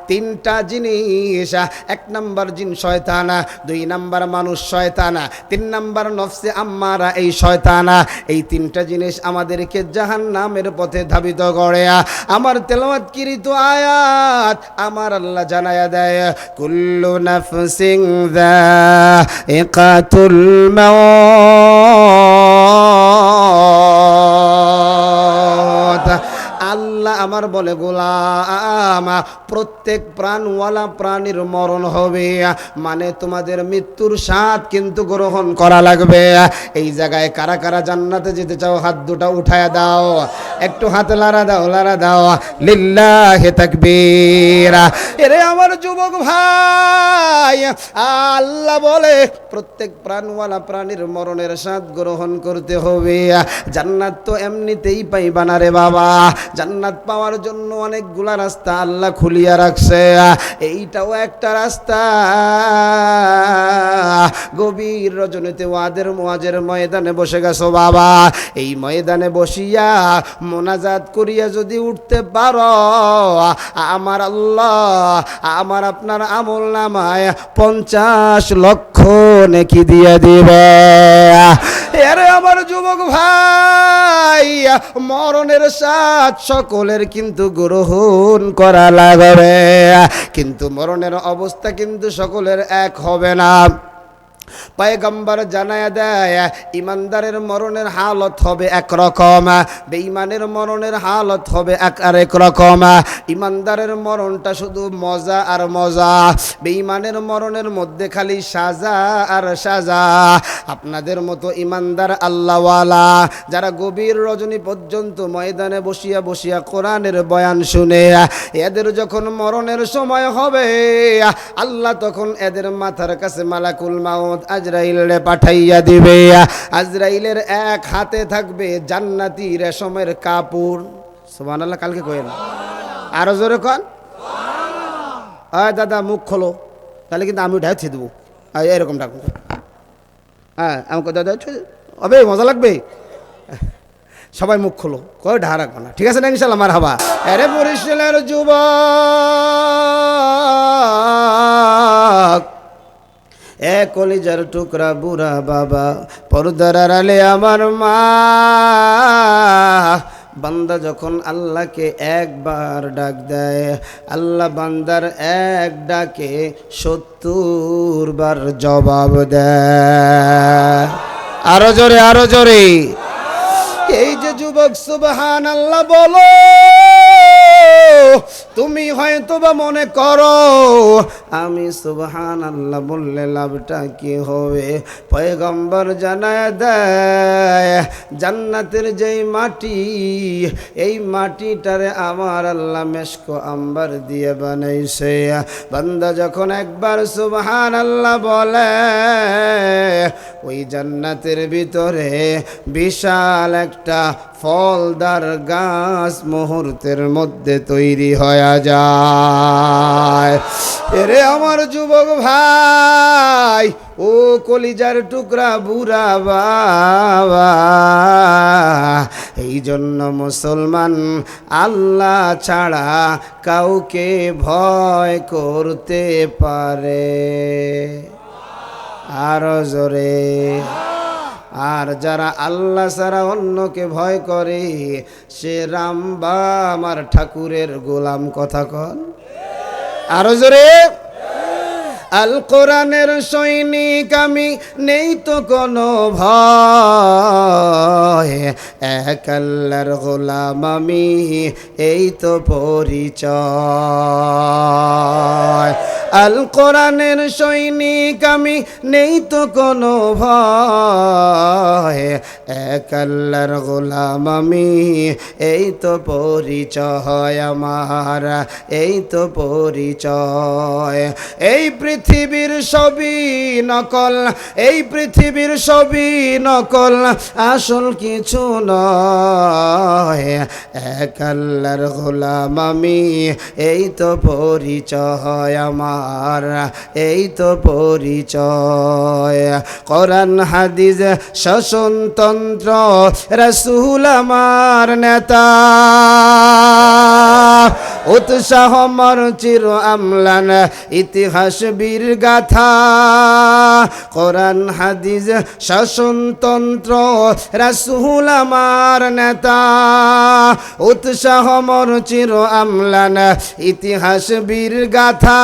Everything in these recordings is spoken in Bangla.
তিনটা জিনিস, এক নাম্বার জিন শয়তান, দুই নাম্বার মানুষ শয়তান, তিন নাম্বার নফসে আম্মারা এই শয়তান। এই তিনটা জিনিস আমাদেরকে জাহান্নামের পথে ধাবিত করে। আমার তেলাওয়াতকৃত আয়াত আমার আল্লাহ জানায়া দেয়, কুল্লু নাফসিন যায়িকাতুল মাউত। আল্লাহ আমার বলে, গোলাম প্রত্যেক প্রাণওয়ালা প্রাণীর মরণ হবে, মানে তোমাদের মৃত্যুর স্বাদ কিন্তু গ্রহণ করা লাগবে। এই জায়গায় কারা কারা জান্নাতে যেতে চাও হাত দুটা উঠায়া দাও, একটু হাত লাড়া দাও, লাড়া দাও, লিল্লাহি তাকবীর। এরে আমার যুবক ভাই, আল্লাহ বলে প্রত্যেক প্রাণওয়ালা প্রাণীর মরণের স্বাদ গ্রহণ করতে হবে। জান্নাত তো এমনিতেই পাইবা না রে বাবা, জান্নাত পাওয়ার জন্য অনেকগুলা রাস্তা আল্লাহ খুলিয়া রাখছে, এইটাও একটা রাস্তা। গভীর রজনীতে ওয়াজের ময়দানে বসে গেছো বাবা, এই ময়দানে বসিয়া মোনাজাত করিয়া যদি উঠতে পারো, আমার আল্লাহ আমার আপনার আমল নামায় 50 লক্ষ নেকি দিয়ে দিবে। এরে আমার যুবক ভাই, মরণের স্বাদ সকলের কিন্তু গ্রহণ করা লাগবে, কিন্তু মরণের অবস্থা কিন্তু সকলের এক হবে না। পয়গম্বর জানায়া দেয়, ইমানদারের মরণের হালত হবে একরকম, বেঈমানের মরণের হালত হবে আরেক রকম। ইমানদারের মরণটা শুধু মজা আর মজা, বেঈমানের মরণের মধ্যে খালি সাজা আর সাজা। আপনাদের মতো ইমানদার আল্লাহওয়ালা যারা গভীর রজনী পর্যন্ত ময়দানে বসিয়া বসিয়া কোরআনের বয়ান শুনে, এদের যখন মরণের সময় হবে, আল্লাহ তখন এদের মাথার কাছে মালাকুল মাউত আজরাইলে পাঠাইয়া দিবে। আজরাইলের এক হাতে থাকবে জান্নাতি রেশমের কাপড়। সুবহানাল্লাহ, কালকে কইেন আরো জোরে কন। আয় দাদা মুখ খোলো, তাহলে কিন্তু আমি উঠে ছেড়ে দেবো। এরকম ডাকুন, হ্যাঁ আমাকে দাদা হবে, মজা লাগবে। সবাই মুখ খোলো, কয় ঢা রাখবো না, ঠিক আছে না ইনশাল্লাহ? মারহাবা। আরে বরিশালের যুবক, কলিজার টুকরা বুড়া বাবা, পর্দার আড়ালে আমার মা, বান্দা যখন আল্লাহকে একবার ডাক দেয়, আল্লাহ বান্দার এক ডাকে 70 বার জবাব দেয়। আরো জোরে, আরো জোরে। এই যে যুবক সুবহানাল্লাহ বলো, তুমি হয়তো বা মনে করো আমি সুবহানাল্লাহ বললে লাভটা কি হবে? পয়গম্বর জানায় দেয়, জান্নাতের যেই মাটি, এই মাটিটারে আমার আল্লাহ মেশকো আম্বার দিয়ে বানাইছে। বান্দা যখন একবার সুবহানাল্লাহ বলে, ওই জান্নাতের ভিতরে বিশাল একটা ফলদার গাছ মুহূর্তের মধ্যে তৈরি হয়ে যায়। এরে আমার যুবক ভাই, ও কলিজার টুকরা বুড়া বাবা, এই জন্য মুসলমান আল্লাহ ছাড়া কাউকে ভয় করতে পারে। আরো জোরে। আর যারা আল্লাহ ছাড়া অন্যকে ভয় করে, সে রামবা আমার ঠাকুরের গোলাম। কথা কন আরো জোরে। আল কোরআনের সৈনিক আমি, নেই তো কোনো ভয়, এক আল্লাহর গোলাম আমি, এই তো পরিচয়। আল কোরআনের সৈনিক আমি, নেই তো কোনো ভয়, এক আল্লাহর গোলাম আমি, এই তো পরিচয় আমার, এই তো পরিচয়। এই পৃথিবীর সবই নকল, এই পৃথিবীর সবই নকল, আসল কিছু নয়, এক আল্লাহর গোলাম আমি, এই তো পরিচয় আমার। আমার এই তো পরিচয়। কোরআন হাদিস শাসনতন্ত্র রাসূল আমার নেতা, উৎসাহ মর চির আমলান ইতিহাস বীর গাথা। কোরআন হাদিস শাসনতন্ত্র রাসূল আমার নেতা, উৎসাহ মর চির আমলান ইতিহাস বীর গাথা।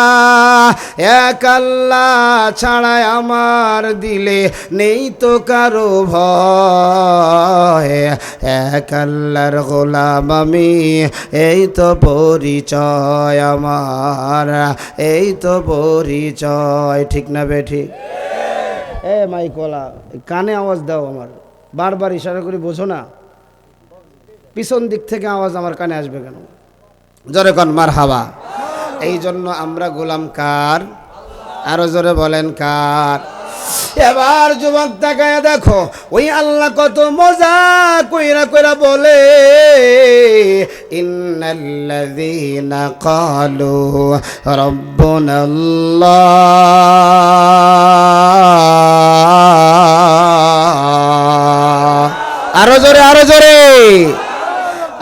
এক আল্লাহ ছাড়া আমার দিলে নেই তো কারো ভয়, এক আল্লাহর গোলাম আমি এই তো পরিচয় আমার, এই তো পরিচয়। ঠিক না বে ঠিক? এ মাইকলা কানে আওয়াজ দাও, আমার বারবার ইশারা করে বোঝো না, পিছন দিক থেকে আওয়াজ আমার কানে আসবে কেন? জোরে কোন মারহাবা। এই জন্য আমরা গোলাম কার? আরো জোরে বলেন কার? এবার যুবক তাকায় দেখো, ওই আল্লাহ কত মজা কইরা কইরা বলে, ইন্নাল্লাযীনা ক্বালু রাব্বুনাল্লাহ। আরো জোরে, আরো জোরে।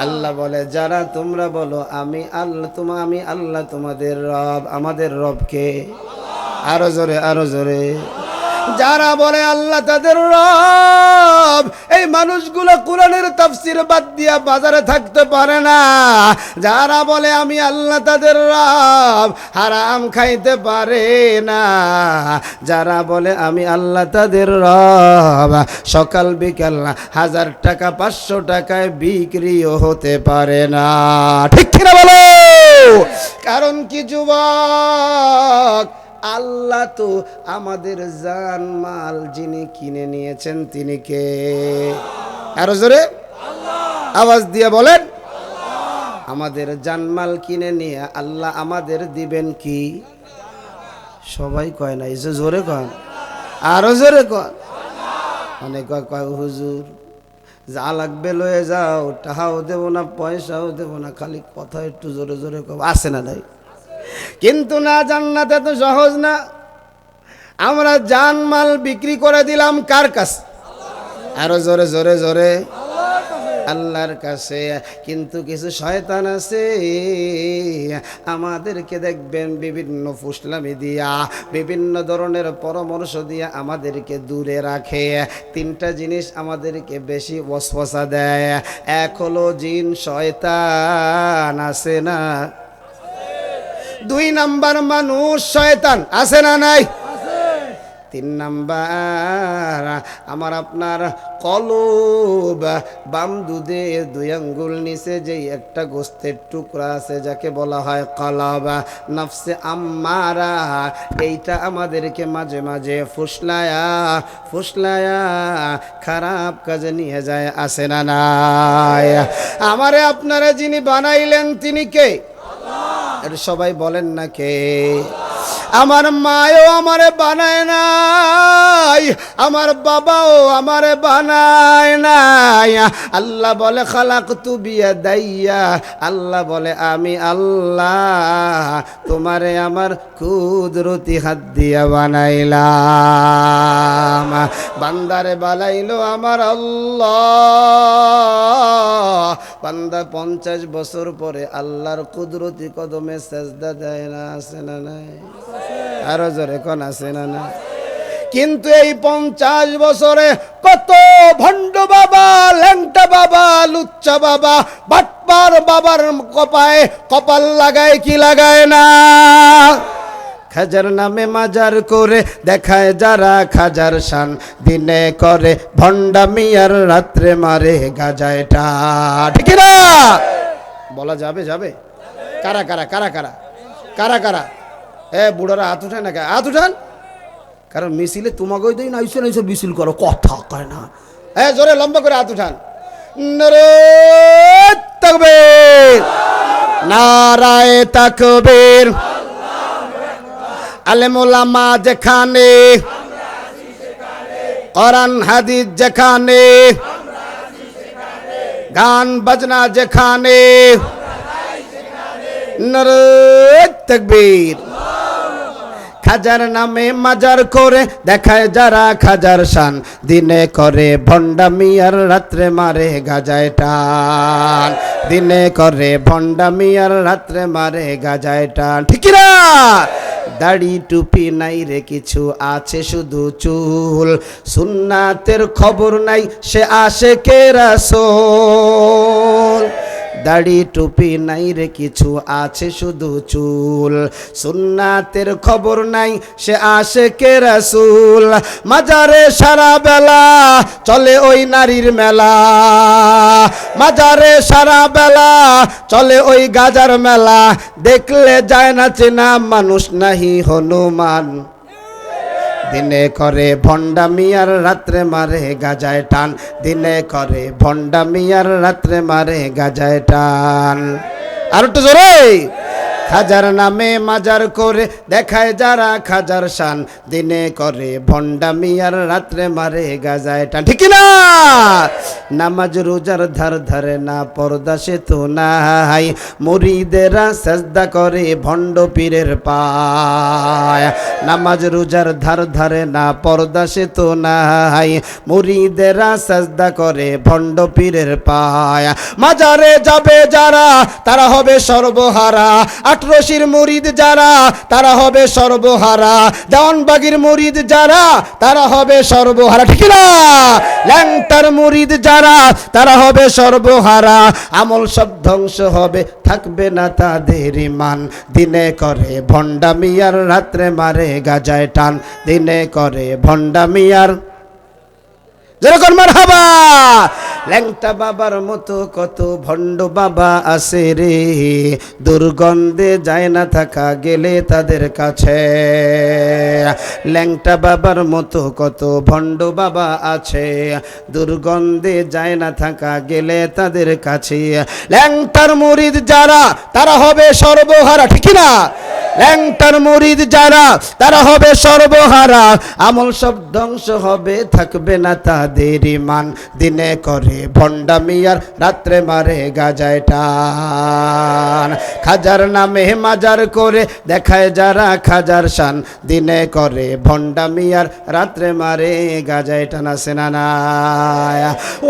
আল্লাহ বলে, যারা তোমরা বলো আমি আল্লাহ তোমাদের রব, আমাদের রব কে? আরো জোরে, আরো জোরে। যারা বলে আল্লাহ তাদের রব, এই মানুষগুলো কোরআনের তাফসীর বাদ দিয়া বাজারে থাকতে পারে না। যারা বলে আমি আল্লাহ তাদের রব, হারাম খাইতে পারে না। যারা বলে আমি আল্লাহ তাদের রব, সকাল বিকাল 1000 টাকা 500 টাকায় বিক্রিও হতে পারে না। ঠিক কিনা বলো? কারণ কি যুবক, আল্লাহ তো আমাদের জান মাল যিনি কিনে নিয়েছেন তিনি কে? আরো জোরে আওয়াজ দিয়ে বলেন। আমাদের জানমাল কিনে নিয়ে আল্লাহ আমাদের দিবেন কি? সবাই কয় না, এসে জোরে কন, আরো জোরে কন। অনেক কয় হুজুর যা লাগবে লয়ে যাও, টাকাও দেবো না পয়সাও দেবো না, খালি কথা একটু জোরে জোরে কব। আছে না নাই? কিন্তু না, জান্নাত এত সহজ না। আমরা জানমাল বিক্রি করে দিলাম কার কাছে? আরো জোরে জোরে জোরে, আল্লাহর কাছে। কিন্তু কিছু শয়তান আছে, আমাদেরকে দেখবেন বিভিন্ন ফুসলামি দিয়া, বিভিন্ন ধরনের পরামর্শ দিয়া আমাদেরকে দূরে রাখে। 3টা জিনিস আমাদেরকে বেশি ওয়াসওয়াসা দেয়। এক হলো জিন শয়তান, আছে না? 2 নাম্বার মানুষ শয়তান, আছে না নাই? 3 নাম্বার আমার আপনার কলব। বাম দুধে 2 আঙ্গুল নিচে যেই একটা গোস্তের টুকরা আছে যাকে বলা হয় কলব, নফসে আম্মারা। এইটা আমাদেরকে মাঝে মাঝে ফুসলায়া খারাপ কাজে নিয়ে যায়, আছে না নাই? আমারে আপনারা যিনি বানাইলেন তিনি কে? সবাই বলেন না কে? আমার মায়ও আমারে বানায় নাই, আমার বাবাও আমারে বানায় নাই। আল্লাহ বলে খালাকতু বিয়াদাইয়া, আল্লাহ বলে আমি আল্লাহ তোমারে আমার কুদরতি হাত দিয়া বানাইলাম। বান্দারে বানাইলো আমার আল্লাহ। বান্দা 50 বছর পরে আল্লাহর কুদরতি কদমে সেজদা দেয় না, আছে না নাই? আরো জোরে কোন, আছে না না? কিন্তু এই 50 বছরে কত ভণ্ড বাবা, ল্যাংটা বাবা, লুচ্চা বাবা, বাটপার বাবার কপায়ে কপাল লাগায় কি লাগায় না? খাজার নামে মাজার করে দেখায় যারা খাজার শান, দিনে করে ভণ্ডামি আর রাত্রে মারে গাজায়টা। ঠিক না? বলা যাবে? যাবে? কারা কারা কারা কারা কারা কারা? বুড়োরা হাত উঠায় না, হাত উঠান। কারণ মিছিলে তোমাকেই দিই নাইছো নাইছো মিছিল করো, কথা কয় না। জোরে লম্বা করে হাত উঠান। নারায়ে তাকবীর, নারায়ে তাকবীর। আলেম ওলামা যেখানে, কোরআন হাদিস যেখানে, গান বাজনা যেখানে, নারায়ে তাকবীর, খাজার নামে মাজার করে দেখায় যারা খাজার শান, দিনে করে ভণ্ডামি আর রাত্রে মারে গাজায় টান, দিনে করে ভণ্ডামি আর রাত্রে মারে গাজায় টান, ঠিক না? দাড়ি টুপি নাই রে কিছু, আছে শুধু চুল, সুন্নাতের খবর নাই সে আশেকে রাসূল। দাড়ি টুপি নাই রে কিছু, আছে শুধু চুল, সুন্নাতের খবর নাই সে আশেকে রাসূল। মাজারে সারা বেলা চলে ওই নারীর মেলা, মাজারে সারা বেলা চলে ওই গাজার মেলা, দেখলে যায় না চেনা মানুষ নাহি হনুমান, দিনে করে ভণ্ডামি আর রাত্রে মারে গাজায় টান, দিনে করে ভণ্ডামি আর রাত্রে মারে গাজায় টান। আর একটু জোরে। খাজার নামে মাজার করে দেখায় যারা খাজার শান, দিনে করে ভণ্ডামি আর রাত্রে মারে গাজায় টান, ঠিক না? নামাজ রোজার ধার ধারে না, পর্দা সে তো নাই, মুরিদেরা সেজদা করে ভণ্ড পীরের পায়। নামাজ রোজার ধার ধারে না, পর্দা সে তো নাই, মুরিদেরা সেজদা করে ভণ্ড পীরের পায়। মাজারে যাবে যারা তারা হবে সর্বহারা, আটরশির মুরিদ যারা তারা হবে সর্বহারা, দেওয়ানবাগির মুরিদ যারা তারা হবে সর্বহারা, ঠিক না? ল্যাংটার মুরিদ যারা তারা হবে সর্বহারা, আমল সব ধ্বংস হবে, থাকবে না তাদের ঈমান, দিনে করে ভণ্ডামি আর রাত্রে মারে গাজায় টান, দিনে করে ভণ্ডামি আর যেরকম মারহাবা। ল্যাংটা বাবার মতো কত ভণ্ড বাবা আছে রে, দুর্গন্ধে যায় না থাকা গেলে তাদের কাছে। ল্যাংটা বাবার মতো কত ভণ্ড বাবা আছে, দুর্গন্ধে যায় না থাকা গেলে তাদের কাছে। ল্যাংটার মুরিদ যারা তারা হবে সর্বহারা, ঠিক না? ল্যাংটার মুরিদ যারা তারা হবে সর্বহারা, আমল সব ধ্বংস হবে, থাকবে না তাদের ঈমান, দিনে করে ভণ্ডামি আর রাত্রে মারে গাজায় টান। খাজার নামে মাজার করে দেখায় যারা খাজার শান, দিনে করে ভণ্ডামি আর রাত্রে মারে গাজায় টান, আছে না নাই?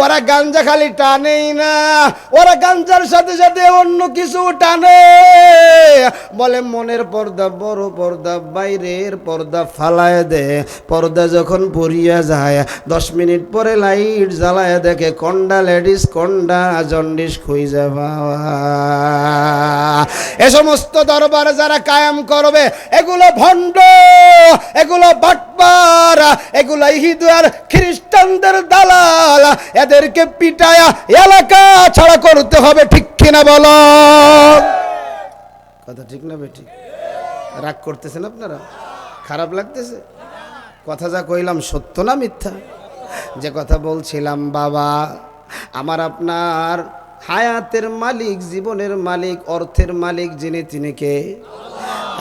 ওরা গাঞ্জা খালি টানেই না, ওরা গাঞ্জার সাথে সাথে অন্য কিছু টানে। বলে মনের পর্দা বড় পর্দা, বাইরের পর্দা ফালায় দে, পর্দা যখন পরিয়া যায় 10 মিনিট পরে লাইট জ্বালায় দেখে কোনটা লেডিস কোনটা জন্ডিস খুঁজে পাওয়া। এ সমস্ত দরবার যারা কায়েম করবে এগুলো ভণ্ড, এগুলো বাটপার, এগুলো ইহুদি আর খ্রিস্টানদের দালাল, এদেরকে পিটায়া এলাকা ছাড়া করতে হবে, ঠিক কিনা বলো? কথা ঠিক না বেঠিক? রাগ করতেছেন আপনারা? খারাপ লাগতেছে? কথা যা কইলাম সত্য না মিথ্যা? যে কথা বলছিলাম, বাবা আমার আপনার হায়াতের মালিক, জীবনের মালিক, অর্থের মালিক যিনি, তিনি কে?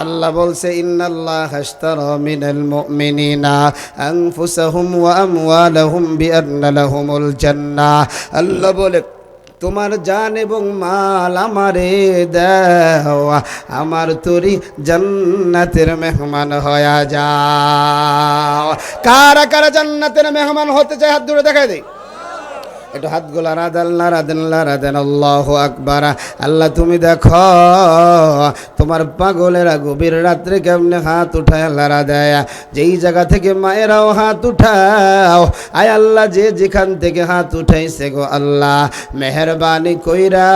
আল্লাহ বলছে ইন্নাল্লাহা আশতারা মিনাল মুমিনিনা আনফুসাহুম ওয়া আমওয়ালাহুম বিআন্না লাহুমুল জান্নাহ। আল্লাহ বলে তোমার জান এবং মাল আমারে দাও, আমার তরি জান্নাতের মেহমান হয়ে যাও। কারা কারা জান্নাতের মেহমান হতে চায় হাত ধরে দেখাই দেই। একটু হাতগুলো রাদেন, আল্লাহু আকবার। আল্লাহ তুমি দেখো তোমার পাগলেরা গভীর রাত্রে কেমনে হাত উঠায় লারা দেয়, যেই জায়গা থেকে মায়েরাও হাত উঠাও। আয় আল্লাহ, যে যেখান থেকে হাত উঠাইছে গো আল্লাহ, মেহেরবানি কইরা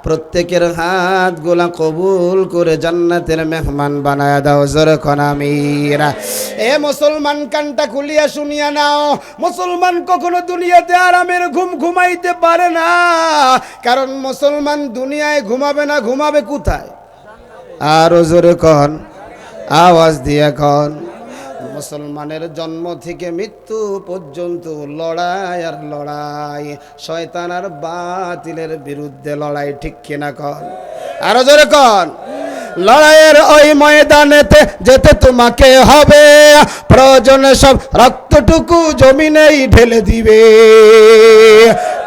প্রত্যেকের হাতগুলা কবুল করে জান্নাতের মেহমান বানায় দাও। জোরে কোন আমিন। এ মুসলমান, কানটা খুলিয়া শুনিয়া নাও, মুসলমান কখনো দুনিয়াতে আরামের ঘুম ঘুমাইতে পারে না, কারণ মুসলমান দুনিয়ায় ঘুমাবে না, ঘুমাবে কোথায়? আরো জোরে কন, আওয়াজ দিয়ে কন। মুসলমানের জন্ম থেকে মৃত্যু পর্যন্ত লড়াই আর লড়াই, শয়তান আর বাতিলের বিরুদ্ধে লড়াই, ঠিক কিনা কন? আরো জোরে কন। লড়াইয়ের ওই ময়দানেতে যেতে তোমাকে হবে, প্রয়োজনে সব রক্তটুকু জমিনেই ঢেলে দিবে,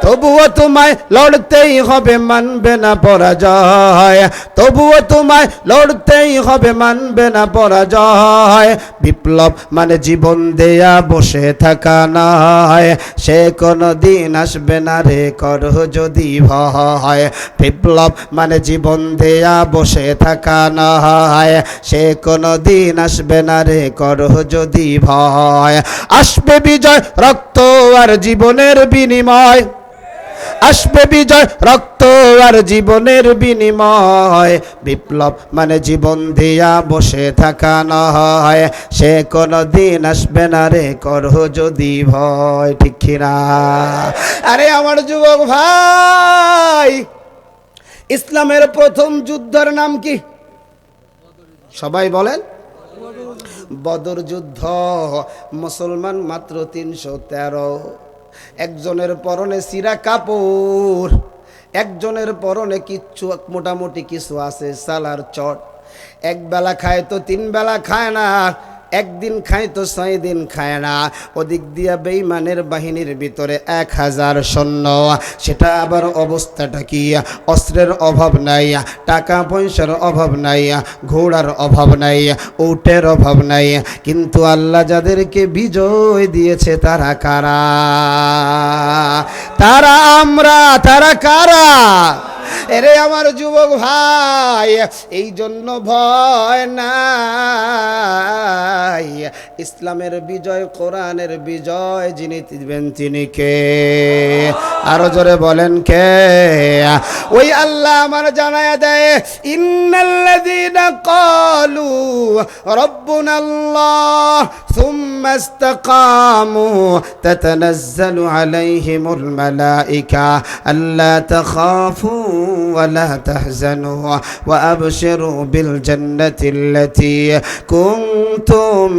তবুও তোমায় লড়তেই হবে, মানবে না পরাজয়, তবুও তোমায় লড়তেই হবে, মানবে না পরাজয়। বিপ্লব মানে জীবন দেয়া বসে থাকা নয়, সে কোনো দিন আসবে না রে করো যদি ভয়। বিপ্লব মানে জীবন দেয়া বসে থাকা নয়, সে কোনো দিন আসবে না রে করো যদি ভয়। আসবে বিজয় রক্ত আর জীবনের বিনিময়, আসবে বিজয় রক্ত আর জীবনের বিনিময়। বিপ্লব মানে জীবন দিয়া বসে থাকা নয়, সে কোনো দিন আসবে না রে করো যদি ভয়। ঠিক কিনা? আরে আমার যুবক ভাই, ইসলামের প্রথম যুদ্ধের নাম কি? সবাই বলেন। বদর যুদ্ধ। মুসলমান মাত্র 313। একজনের পরনে চিরা কাপড়, একজনের পরনে কিচ্ছু মোটামুটি কিছু আছে, সালার চট। এক বেলা খায় তো 3 বেলা খায় না, একদিন খায় তো 6 দিন খায় না। ওদিক দিয়া বেঈমানের বাহিনীর ভিতরে 1000 সৈন্য, সেটা আবার অবস্থাটা কি? অস্ত্রের অভাব নাই, টাকা পয়সার অভাব নাই, ঘোড়ার অভাব নাই, উটের অভাব নাই, কিন্তু আল্লাহ যাদেরকে বিজয় দিয়েছে তারা কারা? তারা আমরা। তারা কারা? এরে আমার যুবক ভাই, এই জন্য ভয় নাই। ইসলামের বিজয়, কোরআনের বিজয় যিনি দিবেন তিনি কে? আরো জোরে বলেন কে? ওই আল্লাহ আমার জানায়া দেয়, ইন্নাল্লাযীনা ক্বালু রাব্বুনাল্লাহ সুম্মা ইসতাকামু তাতানাজ্জালু আলাইহিমুল মালায়েকা আল্লা তাখাফু ولا تحزنوا وأبشروا بالجنة التي كنتم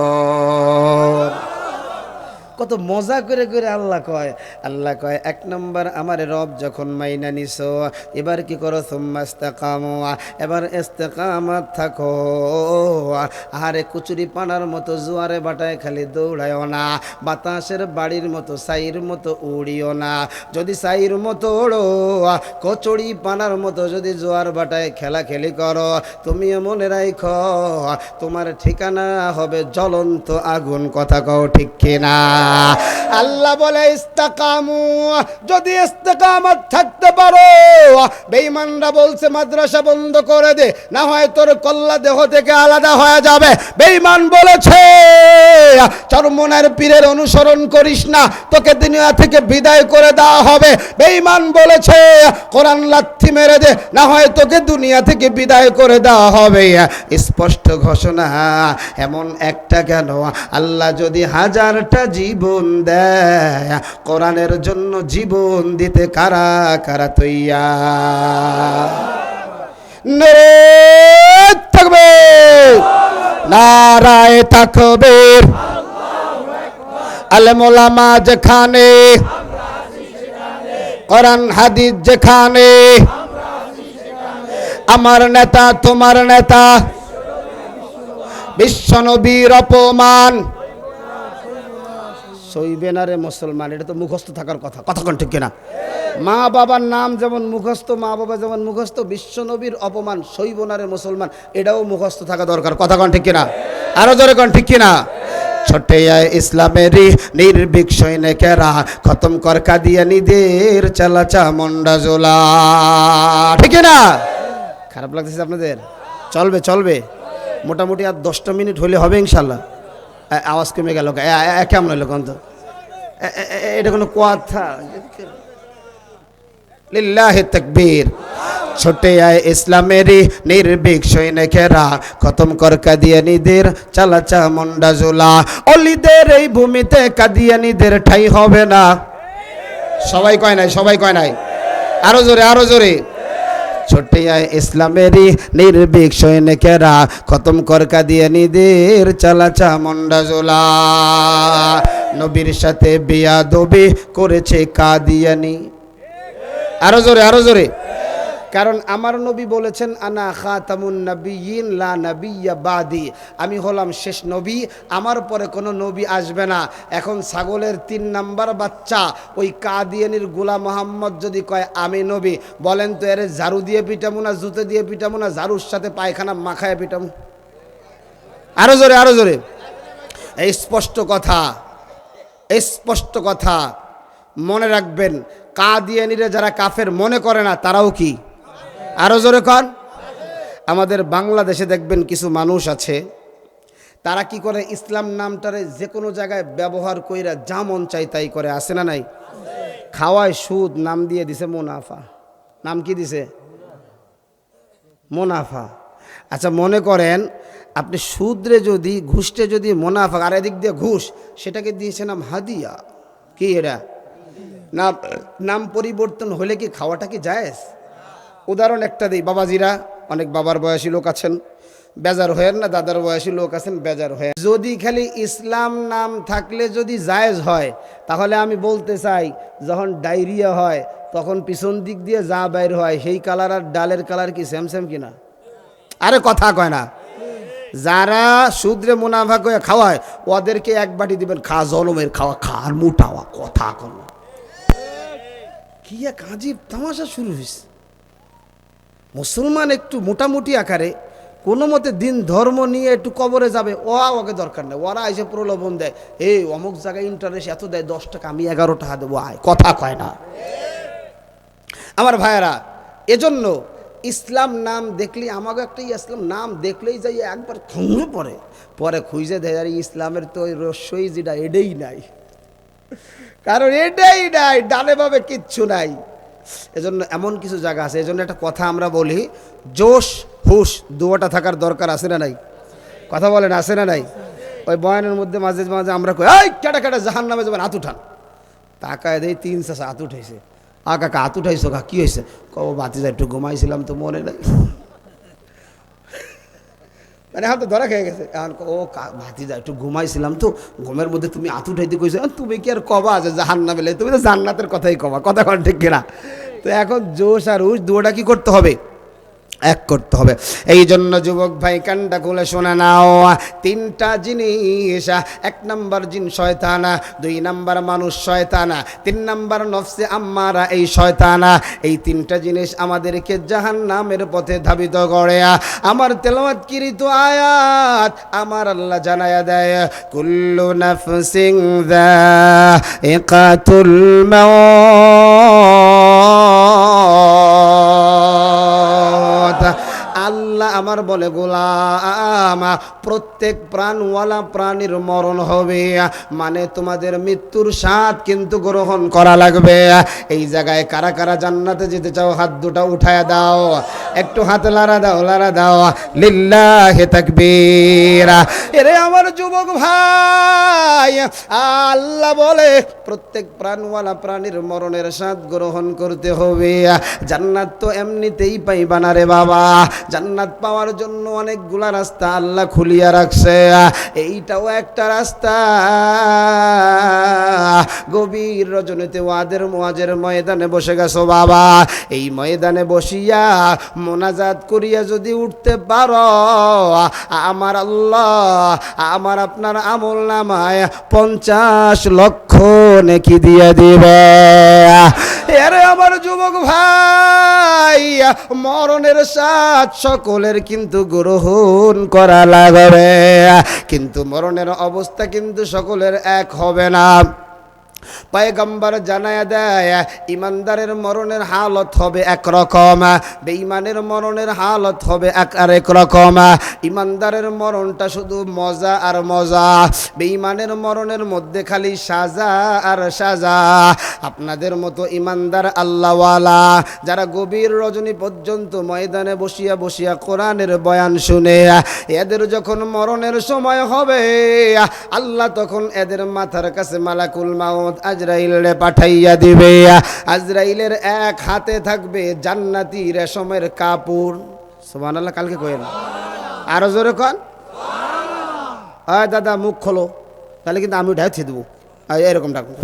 توعدون। কত মজা করে করে আল্লাহ কয়। আল্লাহ কয় 1 নম্বর আমার রব যখন মাইনা নিছো, এবার কি করো? সুম্মা ইসতাকামু, এবার ইস্তেকামাত থাকো। আরে কুচুরি পানার মতো জোয়ারে বাটায় খালি দৌড়ায়ও না, বাতাসের বাড়ির মতো সাইর মতো উড়িও না। যদি সাইর মতো ওড়ো, কচুরি পানার মতো যদি জোয়ার বাটায় খেলাখেলি করো, তুমিও মনে রাখো তোমার ঠিকানা হবে জ্বলন্ত আগুন। কথা কও ঠিক কিনা? আল্লাহ বলে ইস্তাকামু, যদি ইস্তেকামত থাকতে পারো। বেঈমানরা বলছে মাদ্রাসা বন্ধ করে দে, না হয় তোর কল্লা দেহ থেকে আলাদা হয়ে যাবে। বেঈমান বলেছে চরমনার পীরের অনুসরণ করিস না, তোকে দুনিয়া থেকে বিদায় করে দেওয়া হবে। বেঈমান বলেছে কোরআন লাথি মেরে দে, না হয় তোকে দুনিয়া থেকে বিদায় করে দেওয়া হবে। স্পষ্ট ঘোষণা। এমন একটা কেন, আল্লাহ যদি 1000টা জীবন দেয়, কোরআনের জন্য জীবন দিতে কারা কারা তৈয়া? নারায়ে তাকবীর, নারায়ে তাকবীর। আলেম ওলামা যেখানে, কোরআন হাদিস যেখানে, আমার নেতা তোমার নেতা, বিশ্বনবীর অপমান সইবে না রে মুসলমান। এটা তো মুখস্থ থাকার কথা। কতক্ষণ ঠিক কিনা? মা বাবার নাম যেমন মুখস্থ, মা বাবা যেমন মুখস্থ, বিশ্বনবীর অপমান সইব না রে মুসলমান, এটাও মুখস্থ থাকা দরকার। কতক্ষণ ঠিক কিনা? আরো জোরে কোন ঠিক কিনা? ছোটে ইসলামেরই নির্ভীক সৈনিকেরা খতম কর কাদিয়ানীদের চালাচা মন্ডা জোলা। ঠিক না? খারাপ লাগতেছে আপনাদের? চলবে চলবে, মোটামুটি আর 10টা মিনিট হলে হবে ইনশাল্লাহ। আওয়াজ কমে গেল কেমন হলো কন্ত? এটা কোনো কথা? লিল্লাহি তাকবীর। ছোটে আয় ইসলামেরই নির্ভীক সৈনিকেরা খতম কর কাদিয়ানীদের চালাচা মন্ডা জোলা। অলিদের এই ভূমিতে কাদিয়ানীদের ঠাই হবে না। সবাই কয় নাই, সবাই কয় নাই, আরো জোরে আরো জোরে। ছোটে আয় ইসলামেরই নির্ভীক সৈনিকেরা খতম কর কাদিয়ানীদের চালাচা মন্ডা জোলা। নবীর সাথে বেয়াদবি করেছে কাদিয়ানী। আরো জোরে, আরো জোরে। কারণ আমার নবী বলেছেন আনা খাতামুন নবিয়্যিন লা নাবিয়্যা বাদি, আমি হলাম শেষ নবী, আমার পরে কোনো নবী আসবে না। এখন ছাগলের 3 নাম্বার বাচ্চা ওই কাদিয়ানির গোলাম মোহাম্মদ যদি কয় আমি নবী, বলেন তো এর ঝাড়ু দিয়ে পিটামু না জুতো দিয়ে পিটামু না ঝাড়ুর সাথে পায়খানা মাখায় পিটামু? আরো জোরে, আরো জোরে। এই স্পষ্ট কথা, এই স্পষ্ট কথা মনে রাখবেন। কাদিয়ানিরা যারা কাফের মনে করে না তারাও কি? আরো জোরে কন। আমাদের বাংলাদেশে দেখবেন কিছু মানুষ আছে, তারা কি করে, ইসলাম নামটারে যে কোনো জায়গায় ব্যবহার কইরা যা মন চাই তাই করে, আছে না নাই? খাওয়ায় সুদ, নাম দিয়ে দিছে মুনাফা। নাম কি দিছে? মুনাফা। আচ্ছা মনে করেন আপনি সুদরে যদি, ঘুষটে যদি মুনাফা, আর এদিক দিয়ে ঘুষ, সেটাকে দিয়েছে নাম হাদিয়া। কি এরা নাম পরিবর্তন হলে কি খাওয়াটা কি জায়েজ? উদাহরণ একটা দিই, বাবাজিরা, অনেক বাবার বয়সী লোক আছেন, বেজার হয়েন না, দাদার বয়সী লোক আছেন, বেজার হয়ে, যদি খালি ইসলাম নাম থাকলে যদি জায়েজ হয়, তাহলে আমি বলতে চাই যখন ডায়রিয়া হয় তখন পিছন দিক দিয়ে যা বাইর হয় সেই কালার আর ডালের কালার কি সেম সেম কিনা? আরে কথা কয় না। যারা সুদরে মুনাফা করে খাওয়ায় ওদেরকে এক বাটি দিবেন, খা জলমের খাওয়া, খার মোটাওয়া, কথা কন। কি এক আজীব তামাশা শুরু হয়েছে। মুসলমান একটু মোটামুটি আকারে কোনো মতে দিন ধর্ম নিয়ে একটু কবরে যাবে, ওকে দরকার নেই, ওরা এসে প্রলোভন দেয়, এই অমুক জায়গায় ইন্টারেস্ট এত দেয়, 10 টাকা, আমি 11 টাকা দেবো, আয়, কথা কয় না। আমার ভাইয়েরা, এজন্য ইসলাম নাম দেখলেই, আমাকে একটা ইসলাম নাম দেখলেই যাই একবার থমড়ে পড়ে, পরে খুঁজে দেয় আর ইসলামের তো ওই রস্যই যেটা এটাই নাই, কারণ এটাই নাই, ডানে ভাবে কিচ্ছু নাই। এজন্য এমন কিছু জায়গা আছে, এজন্য একটা কথা আমরা বলি, জোশ হুশ দুয়াটা থাকার দরকার আছে না নাই? কথা বলেন, আছে না নাই? ওই বয়ানের মধ্যে মাঝে মাঝে আমরা কই, এই কেটা কেটা জাহান নামে যাবেন, হাত উঠান। তাকায় দেয় 3 চাষা হাত উঠাইছে। কাকা হাত উঠাইছো, কা কি হয়েছে? কব বাতিজা একটু ঘুমাইছিলাম তো মনে নাই। মানে এখন তো ধরা খেয়ে গেছে। এখন ও ভাতিজা একটু ঘুমাইছিলাম তো, ঘুমের মধ্যে তুমি হাত উঠাইতে কইছো, তুমি কি আর কবা যে জাহান্নামে বেলে, তুমি তো জান্নাতের কথাই কবা, কথা কন ঠিক কিনা? তো এখন জোশ আর হুশ দুটোটা কি করতে হবে? এক করতে হবে। এই জন্য যুবক ভাই কানটা খুলে শোনা নাও, 3টা জিনিস, 1 নাম্বার জিন শয়তান, 2 নাম্বার মানুষ শয়তান, 3 নাম্বার নফসে আম্মারা এই শয়তান। এই 3টা জিনিস আমাদেরকে জাহান্নামের পথে ধাবিত করে। আমার তেলাওয়াতকৃত আয়াত আমার আল্লাহ জানায়া দেয়, কুল্লু নাফসিন যায়িকাতুল মাউত। আল্লাহ আমার বলে, গোলাম, প্রত্যেক প্রাণওয়ালা প্রাণীর মরণ হবে, মানে তোমাদের মৃত্যুর স্বাদ কিন্তু গ্রহণ করা লাগবে। এই জায়গায় কারা কারা জান্নাতে যেতে চাও, হাত দুটা উঠায় দাও, একটু হাত লাড়া দাও, লাড়া দাও, লিল্লাহি তাকবীর। এরে আমার যুবক ভাই, আল্লাহ বলে প্রত্যেক প্রাণওয়ালা প্রাণীর মরণের স্বাদ গ্রহণ করতে হবে। জান্নাত তো এমনিতেই পাইবা না রে বাবা, জান্নাত পাওয়ার জন্য অনেকগুলা রাস্তা আল্লাহ খুলিয়া রাখছে, এইটাও একটা রাস্তা। গভীর রজনীতে ওয়াজের ময়দানে বসে গেছো বাবা, এই ময়দানে বসিয়া মোনাজাত করিয়া যদি উঠতে পারো, আমার আল্লাহ আমার আপনার আমল নামায় 50 লক্ষ নেকি দিয়ে দিবে। এরে আমার যুবক ভাই, মরণের স্বাদ সকলের কিন্তু গ্রহণ করা লাগবে, কিন্তু মরণের অবস্থা কিন্তু সকলের এক হবে না। পয়গম্বর জানায়া দেয়, ইমানদারের মরণের হালত হবে একরকম, বেঈমানের মরণের হালত হবে আরেক রকম। ইমানদারের মরণটা শুধু মজা আর মজা, বেঈমানের মরণের মধ্যে খালি সাজা আর সাজা। আপনাদের মতো ইমানদার আল্লাহওয়ালা যারা গভীর রজনী পর্যন্ত ময়দানে বসিয়া বসিয়া কোরআনের বয়ান শুনে, এদের যখন মরণের সময় হবে, আল্লাহ তখন এদের মাথার কাছে মালাকুল মাউত আজরাইলে পাঠাইয়া দিবে। আজরাইলের এক হাতে থাকবে জান্নাতি রেশমের কাপড়। সুবহানাল্লাহ, কালকে কইেন, আরো জোরে কন। হ্যাঁ দাদা মুখ খোলো, তাহলে কিন্তু আমি উঠে ছেড়ে দেবো, এরকম ডাকুন।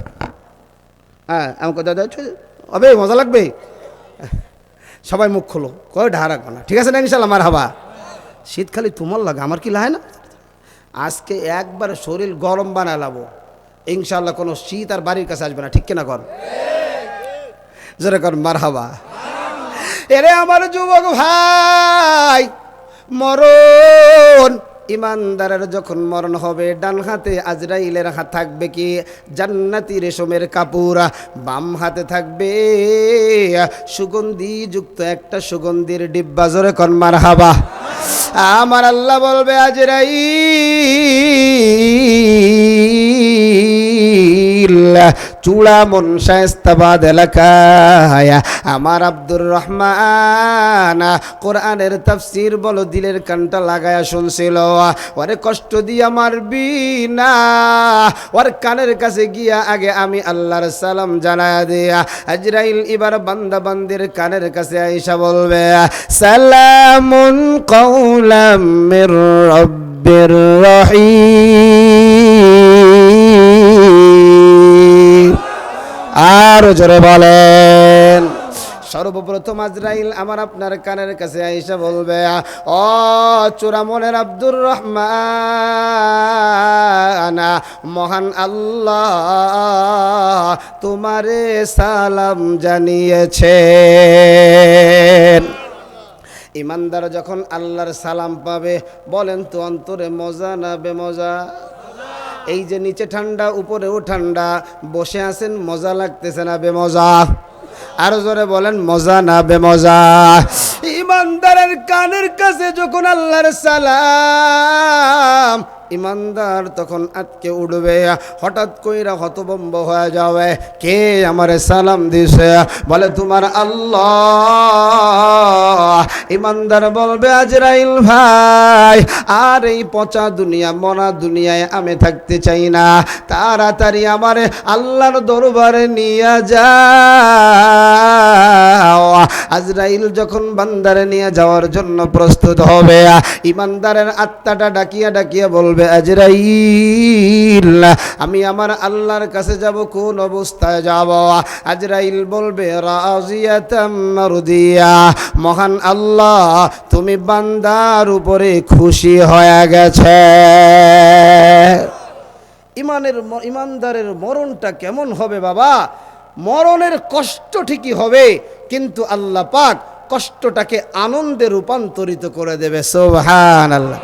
হ্যাঁ আমাকে দাদা হবে, মজা লাগবে। সবাই মুখ খোলো, কয় ঢা রাখবো না, ঠিক আছে না ইনশাল্লাহ? মার হাবা। শীত খালি তোমার লাগে, আমার কি লাগে না? আজকে একবার শরীর গরম বানালাবো, ইনশাল্লাহ কোনো শীত আর বাড়ির কাছে আসবে না, ঠিক কিনা কর? জোরে কর মার হাবা। এরে আমার যুবক ভাই, মরণ ইমানদারের যখন মরণ হবে, ডান হাতে আজরাইলের হাত থাকবে কি জান্নাতি রেশমের কাপড়, বাম হাতে থাকবে সুগন্ধি যুক্ত একটা সুগন্ধির ডিব্বা। জোরে কর মারহাবা। আমার আল্লাহ বলবে আজরাইল চূড়া মন শায়েস্তাবাদ এলাকায় আমার আব্দুর রহমান কোরআনের তাফসীর বলো দিলের কানটা লাগায়া শুনছিল, ওরে কষ্ট দিয়া মারবি না, ওর কানের কাছে গিয়া আগে আমি আল্লাহর সালাম জানায়া দিয়া। আজরাইল এবার বান্দা বান্দির কানের কাছে আইসা বলবে সালামুন কাওলাম মির রাব্বির রহিম। আরো জোরে বলেন। সর্বপ্রথম আজরাইল আমার আপনার কানের কাছে আইসা বলবে ও চূড়ামনের আব্দুর রহমান, মহান আল্লাহ তোমারে সালাম জানিয়েছেন। ইমানদার যখন আল্লাহর সালাম পাবে, বলেন তো অন্তরে মজা না বেমজা? এই যে নিচে ঠান্ডা উপরেও ঠান্ডা, বসে আছেন মজা লাগতেছে না বেমজা? আরো জোরে বলেন মজা না বেমজা? ইমানদারের কানের কাছে যখন আল্লাহর সালাম, ইমানদার তখন আটকে উঠবে, হঠাৎ কইরা হতভম্ব হয়ে যাবে, কে আমারে সালাম দিছে? বলে তোমার আল্লাহ। ইমানদার বলবে আজরাইল ভাই, আর এই পচা দুনিয়া মরা দুনিয়ায় আমি থাকতে চাই না, তাড়াতাড়ি আমারে আল্লাহর দরবারে নিয়ে যাও। আজরাইল যখন বান্দারে নিয়ে যাওয়ার জন্য প্রস্তুত হবে, ইমানদারের আত্মাটা ডাকিয়া ডাকিয়া বলবে আজরাইল আমি আমার আল্লাহর কাছে যাব, কোন অবস্থায় যাব? আজরাইল বলবে রাজিয়াতাম মারদিয়া, মহান আল্লাহ তুমি বান্দার উপরে খুশি হয়ে গেছে। ইমানদারের মরণটা কেমন হবে বাবা? মরণের কষ্ট ঠিকই হবে, কিন্তু আল্লাহ পাক কষ্টটাকে আনন্দে রূপান্তরিত করে দেবে। সুবহানাল্লাহ।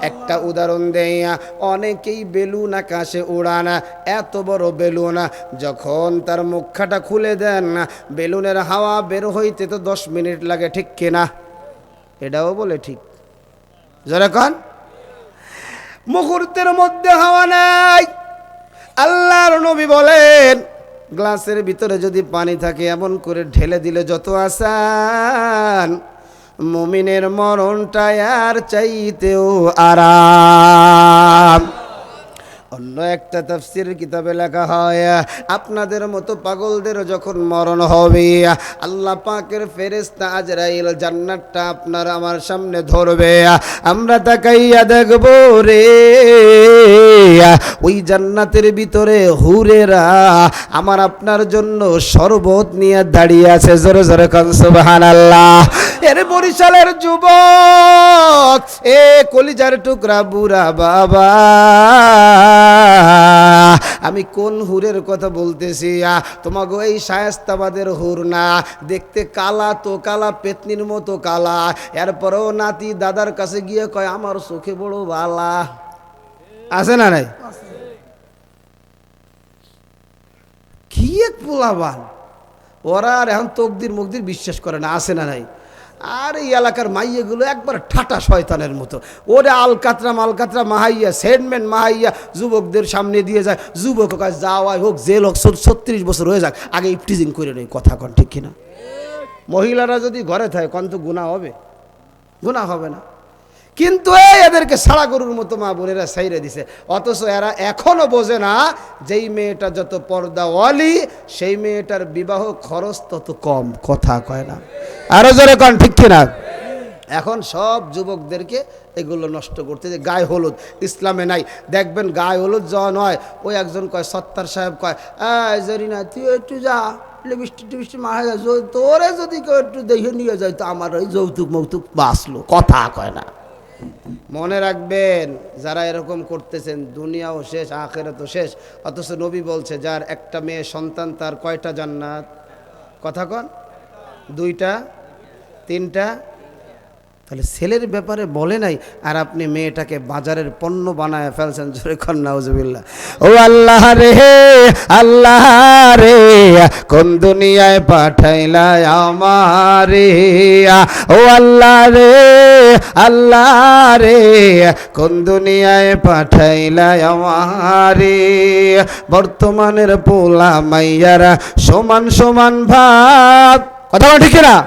একটা উদাহরণ দেই, অনেকেই বেলুন আকাশে উড়ান, এত বড় বেলুন যখন তার মুখটা খুলে দেন, বেলুনের হাওয়া বের হইতে তো 10 মিনিট লাগে, ঠিক কিনা? এটাও বলে ঠিক? যারা কন মুহূর্তের মধ্যে হাওয়া নাই। আল্লাহর নবী বলেন গ্লাসের ভিতরে যদি পানি থাকে এমন করে ঢেলে দিলে যত আসান, মুমিনের মরণটা আর চাইতেও আরাম। অন্য একটা তাফসীরের কিতাবে লেখা হয় আপনাদের মতো পাগলদের যখন মরণ হবে, আল্লাহ পাকের ফেরেশতা আজরাইল জান্নাতটা আপনার আমার সামনে ধরবে, আমরা তাকাইয়া দেখব রে ওই জান্নাতের ভিতরে হুরেরা আমার আপনার জন্য শরবত নিয়ে দাঁড়িয়ে আছে। জোরে জোরে কান সুবহানাল্লাহ। এর বরিশালের যুবক, এ কলিজার টুকরা বুড়া বাবা, আমি কোন হুরের কথা বলতেছি? তোমাকে এই শায়েস্তাবাদের হুর না, দেখতে কালা তো কালা, পেতনির মতো কালা, এরপরেও নাতি দাদার কাছে গিয়ে কয় আমার চোখে বড় বালা। আছে না নাই? কি এক পোলাবান, ওরা আর এখন তকদির মুকদির বিশ্বাস করে না। আছে না নাই? আর এই এলাকার মাইয়াগুলো একবার ঠাটা শয়তানের মতো, ওরা আলকাতরা মালকাতরা মাহাইয়া সেন্টমেন্ট মাহাইয়া যুবকদের সামনে দিয়ে যায়। যুবক কাজ যাওয়াই হোক, জেল হোক, 36 বছর হয়ে যাক, আগে ইফটিজিং করে নেই। কথা কন ঠিক কিনা? মহিলারা যদি ঘরে থাকে কন তো গুনাহ হবে? গুনাহ হবে না, কিন্তু এদেরকে সারা গরুর মতো মা বোনেরা সাইরে দিছে। অথচ এরা এখনো বোঝে না যেই মেয়েটা যত পর্দাওয়ালি সেই মেয়েটার বিবাহ খরচ তত কম। কথা কয় না? আরো জোরে কন ঠিক কিনা? এখন সব যুবকদেরকে এগুলো নষ্ট করতে, যে গায়ে হলুদ ইসলামে নাই। দেখবেন গায়ে হলুদ যখন হয়, ওই একজন কয় সত্তার সাহেব কয় জরিনা তুই একটু যা, লিপস্টিক টিপস্টিক মারা যায়, তোরে যদি কেউ একটু দেখে নিয়ে যায় তো আমার ওই যৌতুক মৌতুক বাঁচলো, কথা কয় না। মনে রাখবেন যারা এরকম করতেছেন দুনিয়াও শেষ আখিরাতও শেষ। অথচ নবী বলছে যার একটা মেয়ে সন্তান তার কয়টা জান্নাত? কথা কন, 2টা 3টা? তাহলে ছেলের ব্যাপারে বলে নাই, আর আপনি মেয়েটাকে বাজারের পণ্য বানায় ফেলছেন। জোরে কন নাউজুবিল্লাহ। ও আল্লাহ রে, আল্লাহ রে, কোন দুনিয়ায় পাঠাইলা আমারে? ও আল্লাহ রে, আল্লাহ রে, কোন দুনিয়ায় পাঠাইলা আমারে? বর্তমানের পোলা মাইয়ারা সমান সমান ভাব, কথা বল ঠিক না?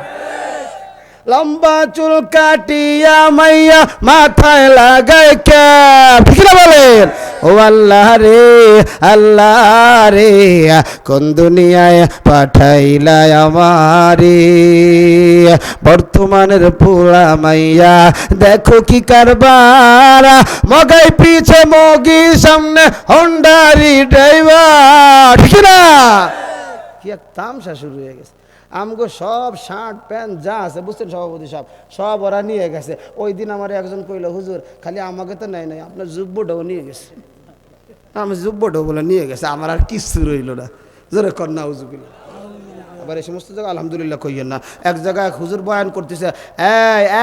লম্বা চুল কাটিয়া মাইয়া মাথায় লাগায় ক্যাপ, ঠিক না বলেন? ও আল্লাহ রে, আল্লাহ রে, কোন দুনিয়ায় পাঠাইলা আমারে? বর্তমানের পোলা মাইয়া দেখো কি কারবার, মগাই পিছে মগি সামনে হন্ডারি ড্রাইভার, ঠিক না? কি এক তামসা শুরু হয়ে গেছে। আমগো সব শার্ট প্যান্ট যা আছে বুঝছেন সভাপতি সাহেব, সব ওরা নিয়ে গেছে। ওই দিন আমার একজন কইল, হুজুর খালি আমাকে তো নেয় নাই, আপনার যুব্বটাও নিয়ে গেছে। আমি যুব্বটাও বলে নিয়ে গেছে, আমার আর কিচ্ছু রইল না। জোরে কন্যা হুজুর। আবার এই সমস্ত জায়গায় আলহামদুলিল্লাহ কইয়েন না। এক জায়গায় হুজুর বয়ান করতেছে,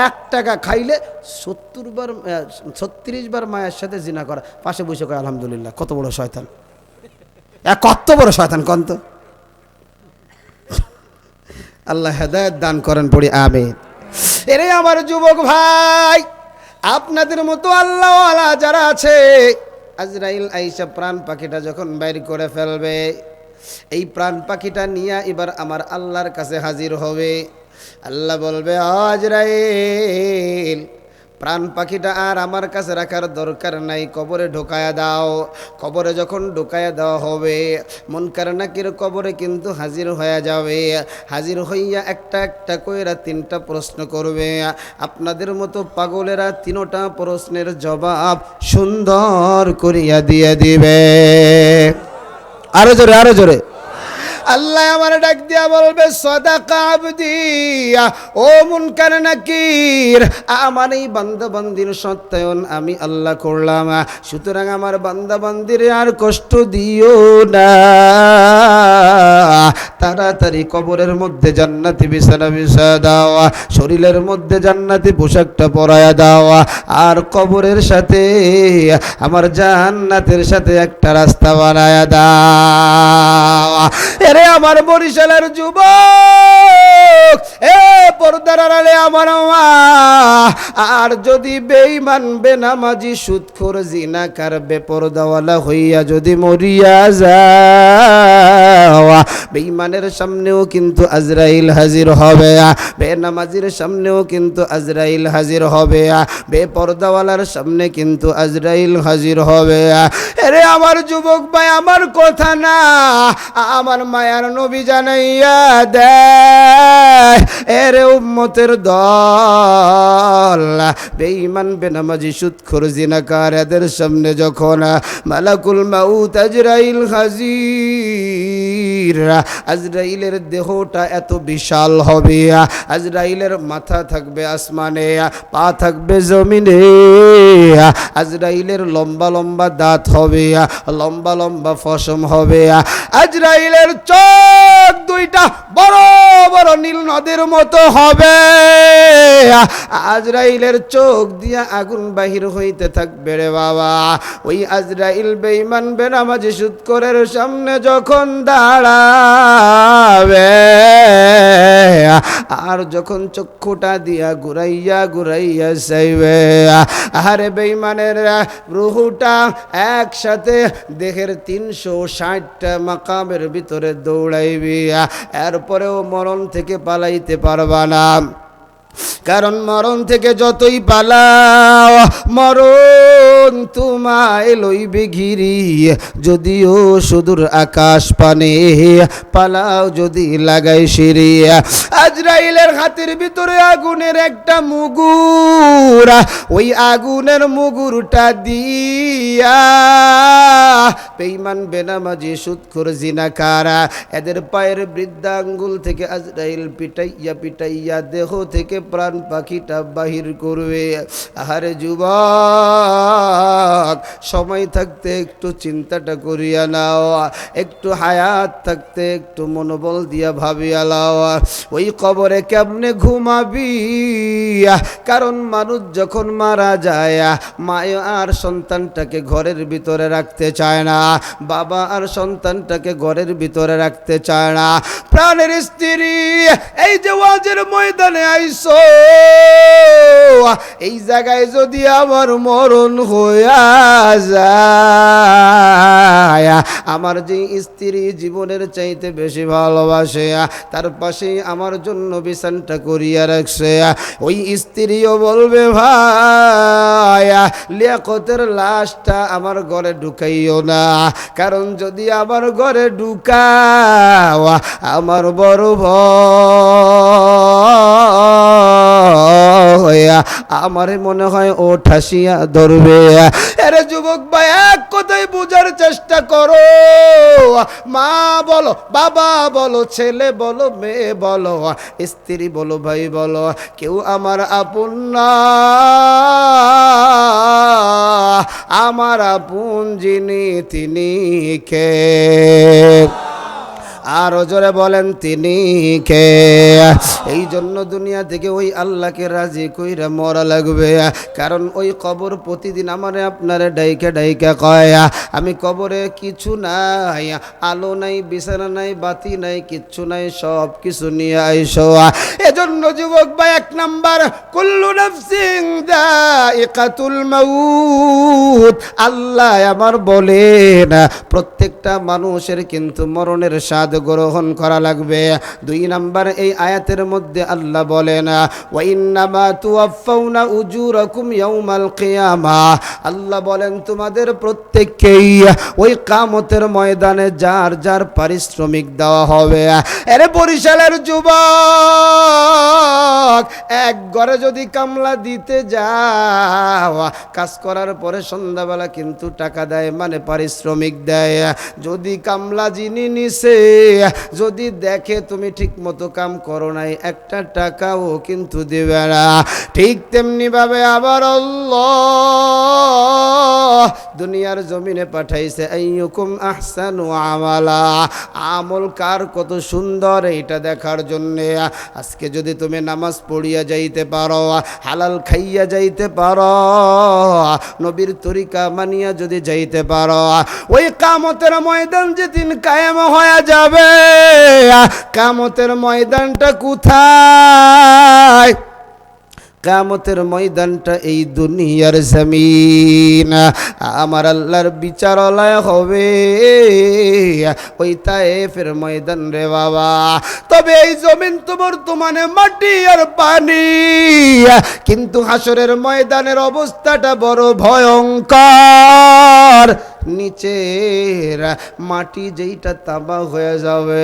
1 টাকা খাইলে 36 বার মায়ের সাথে জিনা করা। পাশে বসে কয় আলহামদুলিল্লাহ। কত বড় শয়তান, কত বড় শয়তান কন্ত। আল্লাহ হেদায়েত দান করেন, পড়ি আমিন। এরে আমার যুবক ভাই, আপনাদের মতো আল্লাহওয়ালা যারা আছে, আজরাইল আইসা প্রাণ পাখিটা যখন বাইর করে ফেলবে, এই প্রাণ পাখিটা নিয়ে এবার আমার আল্লাহর কাছে হাজির হবে। আল্লাহ বলবে, আজরাইল প্রাণ পাখিটা আর আমার কাছে রাখার দরকার নাই, কবরে ঢোকায়া দাও। কবরে যখন ঢোকায়া দেওয়া হবে, মুনকার নাকির কবরে কিন্তু হাজির হয়ে যাবে। হাজির হইয়া একটা একটা কইরা 3টা প্রশ্ন করবে। আপনাদের মতো পাগলেরা 3টা প্রশ্নের জবাব সুন্দর করিয়া দিয়ে দিবে। আরো জোরে, আরো জোরে। আল্লাহ আমার ডাক দিয়া বলবে, সাদাকা আবদি, ও মুনকার নাকির, আমার এই বান্দা বান্দির সত্যায়ন আমি আল্লাহ করলাম, সুতরাং আমার বান্দা বান্দির আর কষ্ট দিও না। তাড়াতাড়ি কবরের মধ্যে জান্নাতি বিছানা বিছায়া দাও, শরীরের মধ্যে জান্নাতি পোশাকটা পরায়া দাও, আর কবরের সাথে আমার জান্নাতের সাথে একটা রাস্তা বানায়া দাও। এরে আমার বরিশালের যুবক, এ পর্দার আড়ালে আমার মা, আর যদি বেঈমান বেনামাজি সুদখোর জিনাকার বেপরদাওয়ালা হইয়া যদি মরিয়া যাও, বেঈমানের সামনেও কিন্তু আজরাইল হাজির হবে, বেনামাজির সামনেও কিন্তু আজরাইল হাজির হবে, বেপরদাওয়ালার সামনে কিন্তু আজরাইল হাজির হবে। এরে আমার যুবক ভাই, আমার কথা না, আমার মায়ার নবী জানাইয়া দেয়, এরে উম্মতের দল, বেঈমান বেনামাজি সুদখোর জিনাকার এদের সামনে যখন মালাকুল মাউত আজরাইল হাজির, আজরাইলের দেহটা এত বিশাল হবে, আজরাইলের মাথা থাকবে আসমানে, পা থাকবে জমিনে, আজরাইলের লম্বা লম্বা দাঁত হবে, লম্বা লম্বা ফসম হবে, আজরাইলের চোখ 2টা বড় বড় নীল নদের মতো হবে, আজরাইলের চোখ দিয়া আগুন বাহির হইতে থাকবে রে বাবা। ওই আজরাইল বেঈমান বেনামাজি সুদখোরের সামনে যখন দাঁড়াবে, আর যখন চক্ষুটা দিয়া ঘুরাইয়া ঘুরাইয়া চাইবে, আরে বেঈমানের রুহুটা একসাথে দেহের 360টা মাকামের ভিতরে দৌড়াইবি, এরপরেও মরণ থেকে পালাইতে পারবা না। কারণ মরণ থেকে যতই পালাও মরণ তোমায় লইবে ঘিরি, যদিও সুদূর আকাশ পানে পালাও যদি লাগাই সিঁড়ি। আজরাইলের হাতের ভিতরে আগুনের একটা মুগুর, ওই আগুনের মুগুরটা দিয়া বেঈমান বেনামাজি সুদখোর জিনাকারা এদের পায়ের বৃদ্ধাঙ্গুল থেকে আজরাইল পিটাইয়া পিটাইয়া দেহ থেকে প্রাণ পাখিটা বাহির করবে। আহারে যুবক, সময় থাকতে একটু চিন্তাটা করিয়া নাও, একটু হায়াত থাকতে একটু মনোবল দিয়া ভাবিয়া নাও ওই কবরে কেমনে ঘুমাবি। কারণ মানুষ যখন মারা যায় মায় আর সন্তানটাকে ঘরের ভিতরে রাখতে চায় না, বাবা আর সন্তানটাকে ঘরের ভিতরে রাখতে চায় না। প্রাণের স্ত্রী এই যে ওয়াজের ময়দানে আইছো, এই জায়গায় যদি আমার মরণ হইয়া যায়, আমার যে স্ত্রী জীবনের চাইতে বেশি ভালোবাসে তার পাশে আমার জন্য বিছানটা করিয়া রাখছে, ওই স্ত্রীও বলবে ভাই লিয়াকতের লাশটা আমার ঘরে ঢুকাইও না, কারণ যদি আমার ঘরে ঢুকাও আমার বড় ভয় আমারে মনে হয় ও ঠাসিয়া ধরবে। আরে যুবক ভাই, এক কথাই বোঝার চেষ্টা করো। মা বলো, বাবা বলো, ছেলে বলো, মেয়ে বলো, স্ত্রী বলো, ভাই বলো, কেউ আমার আপন না। আমার আপন যিনি তিনি কে? আরো জোরে বলেন তিনি কে? এই জন্য দুনিয়া থেকে ওই আল্লাহকে রাজি কইরা মরা লাগবে, কারণ ওই কবর প্রতিদিন আমারে আপনারে ডাইকা ডাইকা কয় আমি কবরে কিছু নাই, আলো নাই, বিছানা নাই, বাতি নাই, কিচ্ছু নাই, সব কিছু নিয়ে আইসো। এজন্য যুবক ভাই, এক নাম্বার কুল্লু নাফসিন যায়িকাতুল মাউত, আল্লাহ আমার বলেন প্রত্যেকটা মানুষের কিন্তু মরণের স্বাদ গ্রহণ করা লাগবে। দুই নাম্বার এই আয়াতের মধ্যে আল্লাহ বলেন ওয়া ইন্নামা তুওয়াফাউনা উজুরাকুম ইয়াউমাল কিয়ামাহ, আল্লাহ বলেন তোমাদের প্রত্যেককেই ওই কিয়ামতের ময়দানে যার যার পারিশ্রমিক দেওয়া হবে। আরে বরিশালের যুবক, এক ঘরে যদি কামলা দিতে যাও, কাজ করার পরে সন্ধ্যাবেলা কিন্তু টাকা দেয়, মানে পারিশ্রমিক দেয়। যদি কামলা যিনি নিছে যদি দেখে তুমি ঠিক মতো কাম করো নাই, একটা টাকাও কিন্তু দিবে না। ঠিক তেমনি ভাবে আবার আল্লাহ দুনিয়ার জমিনে পাঠাইছে আইয়ুকুম আহসানু আমালা, আমল কার কত সুন্দর এটা দেখার জন্য। আজকে যদি তুমি নামাজ পড়িয়া যাইতে পারো, হালাল খাইয়া যাইতে পারো, নবীর তরিকা মানিয়া যদি যাইতে পারো, ওই কিয়ামতের ময়দান যেদিন কায়েম হয়ে যাবে, কিয়ামতের ময়দানটা কোথায়? কিয়ামতের ময়দানটা এই দুনিয়ার জমিন। আমার আল্লাহর বিচারালয় হবে ওই তায়েফের ময়দান রে বাবা। তবে এই জমিন তো বর্তমানে মাটি আর পানি, কিন্তু হাসরের ময়দানের অবস্থাটা বড় ভয়ঙ্কর। নিচের মাটি যেইটা তামা হয়ে যাবে,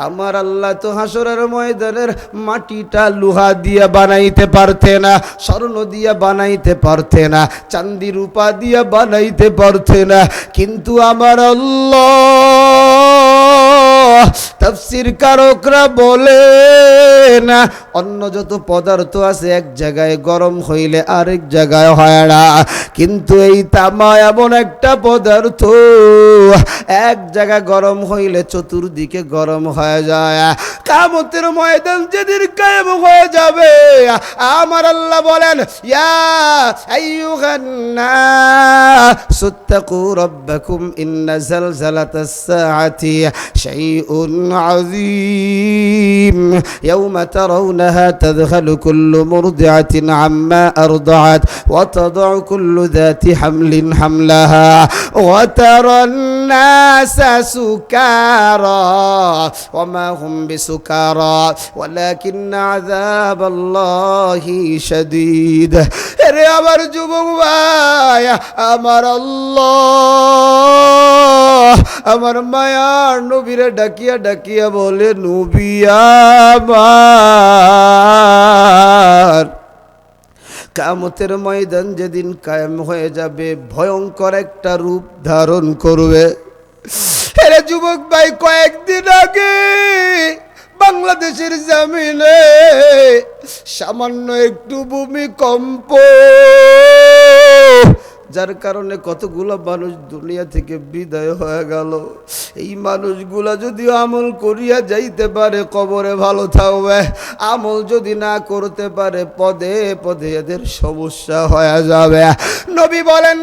আমার আল্লাহ তো হাসরের ময়দানের মাটিটা লোহা দিয়ে বানাইতে পারতে না, স্বর্ণ দিয়ে বানাইতে পারতে না, চাঁদি রূপা দিয়ে বানাইতে পারতে না, কিন্তু আমার আল্লাহ তাফসীর কারকরা বলেন অন্য যত পদার্থ আছে এক জায়গায় গরম হইলে আরেক জায়গায় হয় না, কিন্তু এই তামা এমন একটা পদার্থ এক জায়গা গরম হইলে চতুর্দিকে গরম হয়ে যায়। কিয়ামতের ময়দান যেদিন কায়েম হয়ে যাবে, আমার আল্লাহ বলেন ইয়া আইয়ুহান নাস ইত্তাকু রাব্বাকুম ইন্না যালজালাতাস সাআতি শাইউন শাইউন আযীম ইয়াওমা তারাউনাহা তাযহালু কুল্লু মুরদিআতিন আম্মা আরদাআত ওয়া তাদউ কুল্লু যাতি হামলিন হামলাহা ওয়া তারান নাসা সুকারা ওয়া মা হুম বিসুকারা ওয়ালাকিন্না আযাবাল্লাহি শাদীদ। আরে আমার যুবক ভাই, আমার আল্লাহ আমার মায়ার নবীরে ডাকিয়া ডাকিয়া বলে, নবী আমার, কিয়ামতের ময়দান যেদিন কায়েম হয়ে যাবে ভয়ঙ্কর একটা রূপ ধারণ করবে। আরে যুবক ভাই, কয়েকদিন আগে বাংলাদেশের জমিনে সামান্য একটু ভূমিকম্প, যার কারণে কতগুলো মানুষ দুনিয়া থেকে বিদায় হয়ে গেল। এই মানুষগুলা যদি আমল করিয়া যাইতে পারে কবরে ভালো থাকবে, আমল যদি না করতে পারে পদে পদে এদের সমস্যা হয়ে যাবে। নবী বলেন,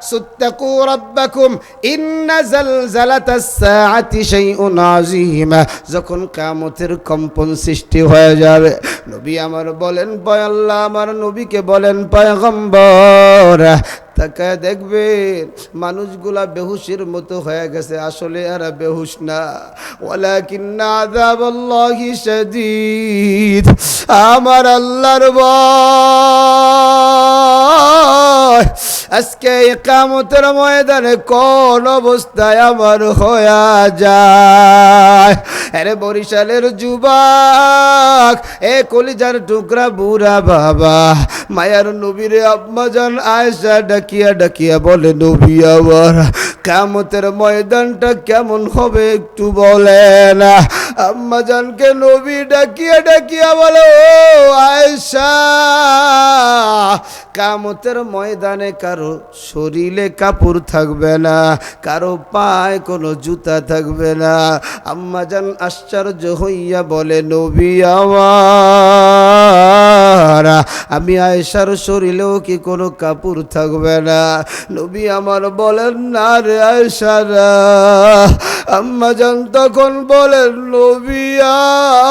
সুত্তাকু রাব্বাকুম ইন্না জালজালাতাস সাআতি শাইউন আযীম। যখন কিয়ামতের কম্পন সৃষ্টি হয়ে যাবে, নবী আমার বলেন, আল্লাহ আমার নবীকে বলেন, পয়গম্বর তাকায় দেখবেন মানুষগুলা বেহুশের মতো হয়ে গেছে, আসলে এরা বেহুশ না, ওয়ালাকিন্না আযাবাল্লাহি শাদীদ। আমার আল্লাহর ভয় আজকে কিয়ামতের ময়দানে কোন অবস্থায় আমার হয়ে যায়। আরে বরিশালের যুবক, এ কলিজার টুকরা বুড়া বাবা, মায়ার নবীরে আম্মাজান আয়েশা ডাকিয়া ডাকিয়া বলে, নবী আমার, কিয়ামতের ময়দানটা কেমন হবে একটু বলেন। আম্মাজানকে নবী ডাকিয়া ডাকিয়া বলে, ও আয়েশা, কিয়ামতের ময়দানে কারো শরীরে কাপড় থাকবে না, কারো পায়ে কোনো জুতা থাকবে না। আম্মাজান আশ্চর্য হইয়া বলে, নবী আমার, আমি আয়েশার শরীরেও কি কোনো কাপড় থাকবে না? নবী আমার বলেন, না রে আয়েশা না। আম্মাজান তখন বলেন, নবী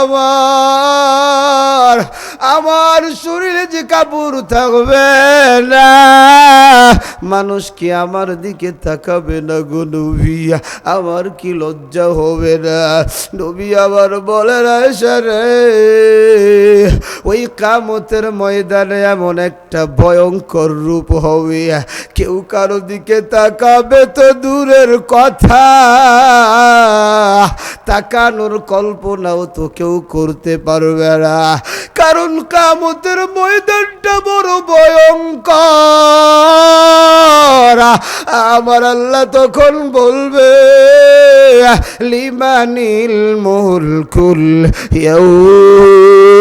আমার, আমার শরীরে যে কাপড় থাকবে না, মানুষ কি আমার দিকে তাকাবে না গো নবী? আমার কি লজ্জা হবে না? নবী আবার বলেন, আয়েশা রে, ওই কিয়ামতের ময়দানে এমন একটা ভয়ঙ্কর রূপ হবে, কেউ কারো দিকে তাকাবে তো দূরের কথা, তাকানোর কল্পনাও তো কেউ করতে পারবে না। কারণ কিয়ামতের ময়দানটা বড় ভয়ঙ্কর। আমার আল্লাহ তখন বলবে, লিমানিল মুলকুল ইয়াউম,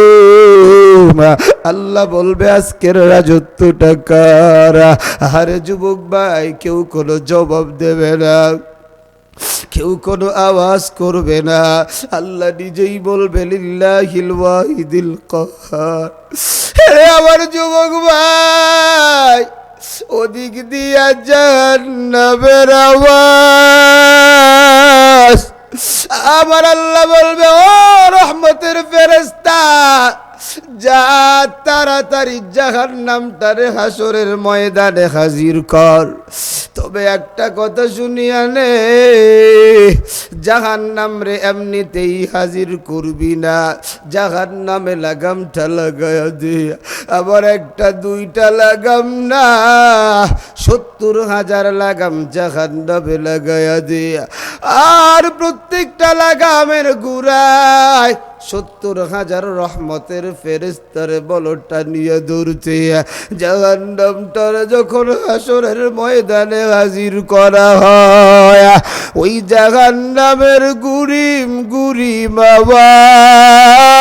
আল্লাহ বলবে আজকের রাজত্বটা কার? আরে যুবক ভাই, কেউ কোনো জবাব দেবে না, কেউ কোনো আওয়াজ করবে না। আল্লাহ নিজেই বলবে, লিল্লাহিল ওয়াহিদিল কাহ্হার। হে আমার যুবক ভাই, ওদিক দিয়া জাহান্নামের আওয়াজ। আমার আল্লাহ বলবে, ও রহমতের ফেরেশতা, যা তাড়াতাড়ি জাহান্নামটারে হাসরের ময়দানে হাজির কর। তবে একটা কথা শুনিয়া নে, জাহান্নাম রে এমনিতেই হাজির করবি না, জাহান্নামে লাগামটা লাগায়া দে। আবার একটা দুইটা লাগাম না, 70,000 লাগাম জাহান্নামে লাগায়া দে। আর প্রত্যেকটা লাগামের গুড়ায় 70,000 রহমতের ফেরেশতারে বলটা নিয়ে দৌড়তে জাহান্নামটার যখন হাসরের ময়দানে হাজির করা হয়, ওই জাহান্নামের গুরিম গুরিম আওয়াজ,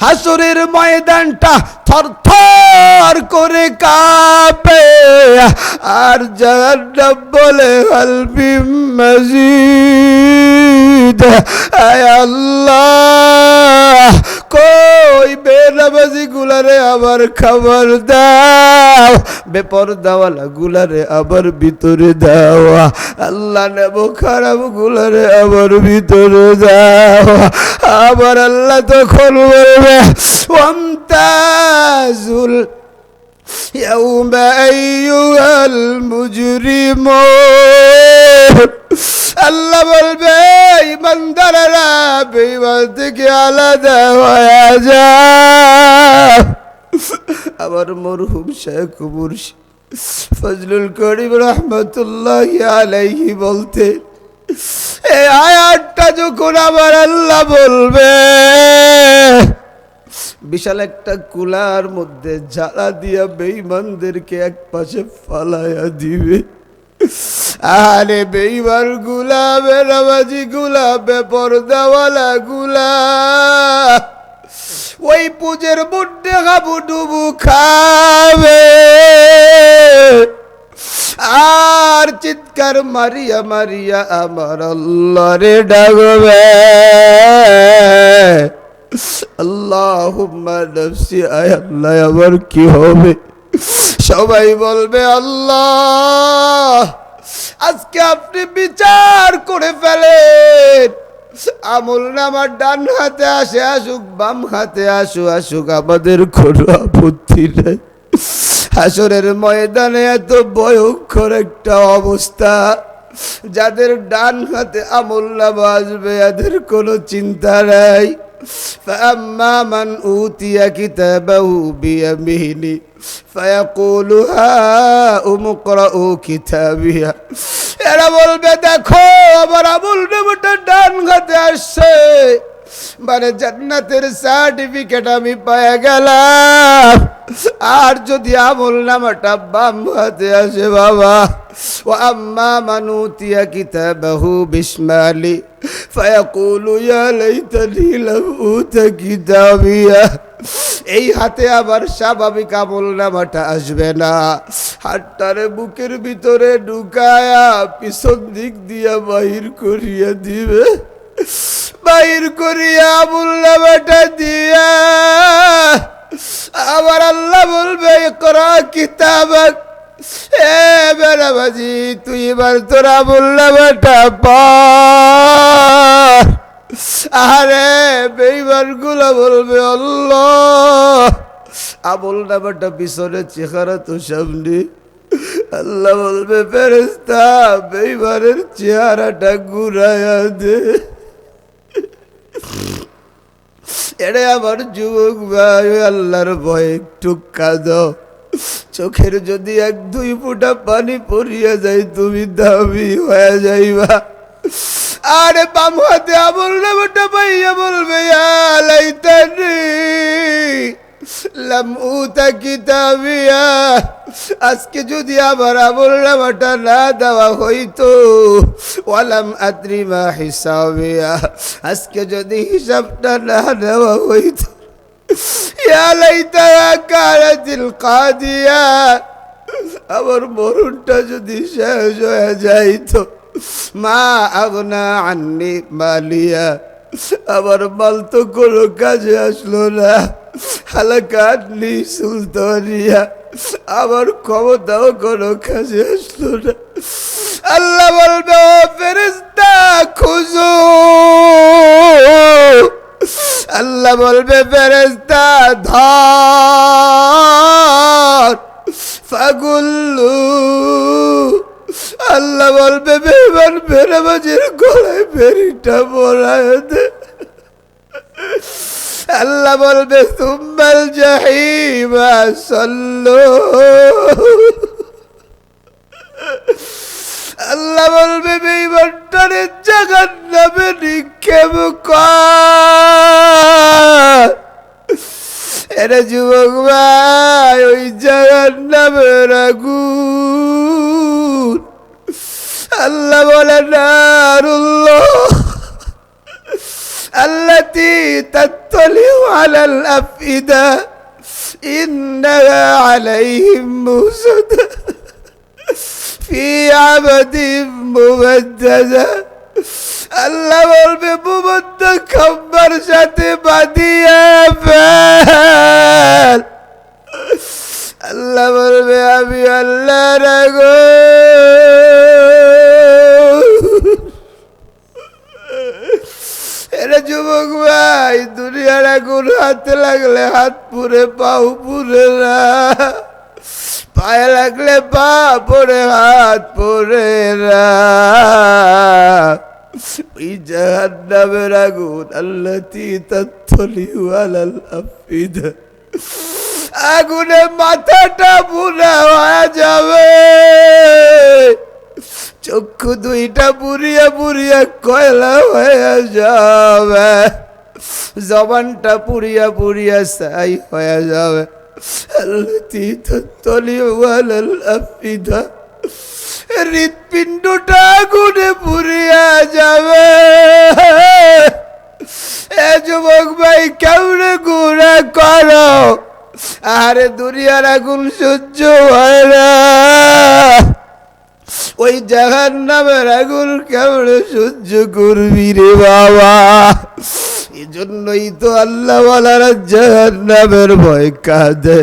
হাসরের ময়দানটা থরথর করে কাঁপে। আর জাহান্নাম বলে, হাল মিন মাজিদ, আয় আল্লাহ, কই বের নামাজি গুলারে আবার খাবার দাও, বেপরদাওয়ালা গুলারে আবার ভিতরে দাও, আল্লাহ নেব খারাপ গুলারে আবার ভিতরে দাও। আবার আল্লাহ তখন বলবে ওয়ামতাজুল ইয়াউমা আইয়ুহাল মুজরিমুন, আল্লাহ বলবে ইমানদাররা বেঈমান থেকে আলাদা হয়ে যাও। আবার মরহুম শেখ মুর্শিদ ফজলুল করিম রহমতুল্লাহি আলাইহি বলতে, এই আয়াতটা যখন আবার আল্লাহ বলবে, বিশাল একটা কুলার মধ্যে জ্বালা দিয়া বেঈমানদেরকে এক পাশে ফালাইয়া দিবে। আরে বেঈমান গুলা, বেনামাজি গুলা, বেপরদাওয়ালা গুলা ওই পুজের মধ্যে হাবুডুবু খাবে আর চিৎকার মারিয়া মারিয়া আমার আল্লাহরে ডাকবে, আল্লাহুম্মা নাফসি, আয় আল্লাহ আমার কি হবে? সবাই বলবে আল্লাহ আজকে আপনি বিচার করে ফেলেন, আমল নামার ডান হাতে আসে আসুক, বাম হাতে আসুক, আমাদের কোনো আপত্তি নেই। হাসরের ময়দানে এত ভয়ঙ্কর একটা অবস্থা, যাদের ডান হাতে আমল নামা আসবে এদের কোনো চিন্তা নাই। فأما من أوتي كتابه بيمينه فيقول هاؤم اقرءوا كتابيه, এরা বলবে দেখো আমার আমল নামাটা ডান হাতে আসছে, মানে জান্নাতের সার্টিফিকেট আমি পেয়ে গেলাম। আর যদি আমল নামাটা বাম হাতে আসে বাবা, ওয়া আম্মা মান উতিয়া কিতাবাহু বিশমালি ফায়াকুলু ইয়া লাইতানি লাম উতা কিতাবিয়া, এই হাতে আবার স্বাভাবিক আমল নামাটা আসবে না, হাতটারে বুকের ভিতরে ঢুকায়া পিছন দিক দিয়া বাহির করিয়া দিবে, বাহির করিয়া আমল নামাটা দিয়া আবার আল্লাহ বলবে ইকরা কিতাবাক, এ বেনামাজি তুই এবার তোর আমল নামাটা পড়। আরে বেঈমান গুলো বলবে আল্লাহ আমল নামাটা পিছনে চেহারা তো সামনে, আল্লাহ বলবে ফেরেশতা বেঈমানের চেহারাটা ঘুরাইয়া দে। এরে আমার যুবক ভাই, আল্লাহর ভয়ে একটু কাঁদো, চোখের যদি 1-2 ফোঁটা পানি পড়িয়া যায় তুমি দামি হয়ে যাইবা। আরে বাম হাতে আমল নামাটা পাইয়া বলবে ইয়া লাইতানি লাম উতা কিতাবিয়া, আজকে যদি আবার আমল নামাটা না দেওয়া হইতো, ওয়ালাম আদ্রি মা হিসাবিয়া, আজকে যদি হিসাবটা না দেওয়া হইতো, ইয়া লাইতাহা কানাতিল কাদিয়া, আমার মরণটা যদি শেষ হয়ে যাইতো, মা আগনা আন্নি মালিয়া, আমার মাল তো কোনো কাজে আসলো না, হালাকাতনি সুলতানিয়া, আমার ক্ষমতাও কোনো কাজে আসলো না। আল্লাহ বলবে ও ফেরেশতা খুঁজো, আল্লাহ বলবে ফেরেশতা ধর, ফাগুল্লু, আল্লাহ বলবে বেঈমান বেনামাজির গলায় বেড়িটা পরায় দে। আল্লাহ বলবে সুম্মাল জাহিমা সাল্লু, আল্লাহ বলবে বেঈমানটারে জাহান্নামে নিক্ষেপ কর। এরে যুবক ভাই, ওই জাহান্নামের আগুন, আল্লাহ বলে নারুল্লাহ আল্লাতী তাত্তালিউ আলাল আফইদা ইন্নাহা আলাইহিম মুসাদা ফি আবাদিন মুমাদ্দাদা, আল্লাহ বলবে ভূমধ্য খাম্বার সাথে বাঁধিয়ে ফেল। আল্লাহ বলবে আমি আল্লাহ রাগো। এরা যুবক ভাই, দুনিয়ার আগুন হাতে লাগলে হাত পুড়ে, পাও পুড়ে না, পায়ে লাগলে পা পড়ে, হাত পড়ে না। ওই জাহান্নামের আগুন আল্লাতী তাত্তালিউ আলাল আফিদা, আগুনে মাথাটা পুরা হয়ে যাবে, চক্ষু দুইটা পুরিয়া পুরিয়া কয়লা হয়ে যাবে, জবানটা পুরিয়া পুরিয়া ছাই হয়ে যাবে। আল্লাতী তাত্তালিউ আলাল আফিদা, হৃৎপিণ্ডটা আগুনে পুরিয়া যাবে। এ যুবক ভাই, কেমনে গুনাহ করো, আরে দুনিয়ার আগুন সহ্য হয় না, ওই জাহান্নামের আগুন কেমনে সহ্য করবি রে বাবা। এজন্যই তো আল্লাহ ওয়ালারা জাহান্নামের ভয় কাঁদে।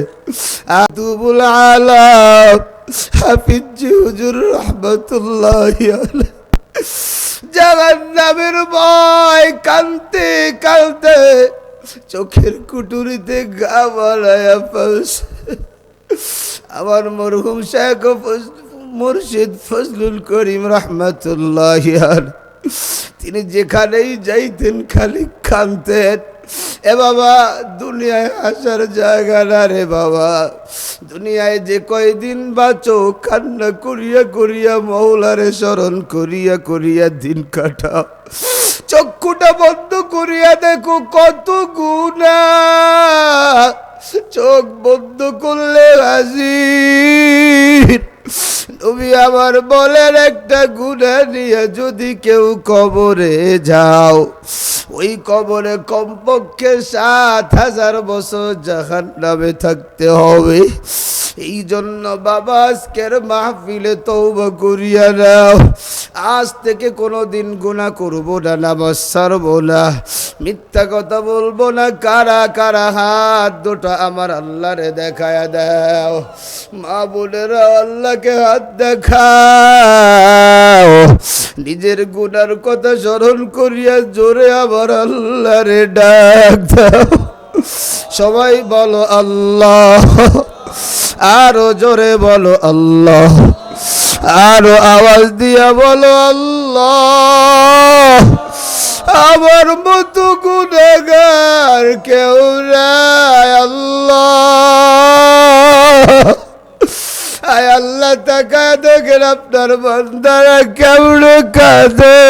আতুবুল আলাম হাফিজ হুজুর রাহমাতুল্লাহি আলাইহি জাহান্নামের ভয় কাঁদতে কাঁদতে চোখের কুটুরিতে গা বাড়ায়া ফেলছে। আমার মরহুম শেখ মুর্শিদ ফজলুল করিম রাহমাতুল্লাহি আলাইহি, তিনি যেখানেই যাইতেন খালি কাঁদতেন। এ বাবা, দুনিয়ায় আসার জায়গা না রে বাবা, দুনিয়ায় যে কয়দিন বাঁচো কান্না করিয়া করিয়া মওলারে স্মরণ করিয়া করিয়া দিন কাটাও। চক্ষুটা বন্ধ করিয়া দেখো কত গুনাহ, চোখ বন্ধ করলে হাজির। নবী আমার বলেন, একটা গুনাহ নিয়ে যদি কেউ কবরে যাও, ওই কবরে কমপক্ষে ৭,০০০ বছর জাহান্নামে থাকতে হবে। এই জন্য বাবা, আজকের মাহফিলে তওবা করিয়া নাও। আজ থেকে কোনোদিন গুনাহ করবো না, নামাজ ছাড়বো না, মিথ্যা কথা বলবো না। কারা কারা হাত দুটো আমার আল্লাহরে দেখায়া দাও। মা বোনেরা, আল্লাহকে হাত দেখাও। নিজের গুনার কথা স্মরণ করিয়া জোরে আবার আল্লাহরে ডাক দাও। সবাই বলো আল্লাহ, আরো জোরে বলো আল্লাহ, আরো আওয়াজ দিয়া বলো আল্লাহ। আমার মতো গুনাহগার কেউ নাই আল্লাহ। আয় আল্লাহ, তাকায় দেখেন আপনার বান্দারা কেমনে কাঁদে।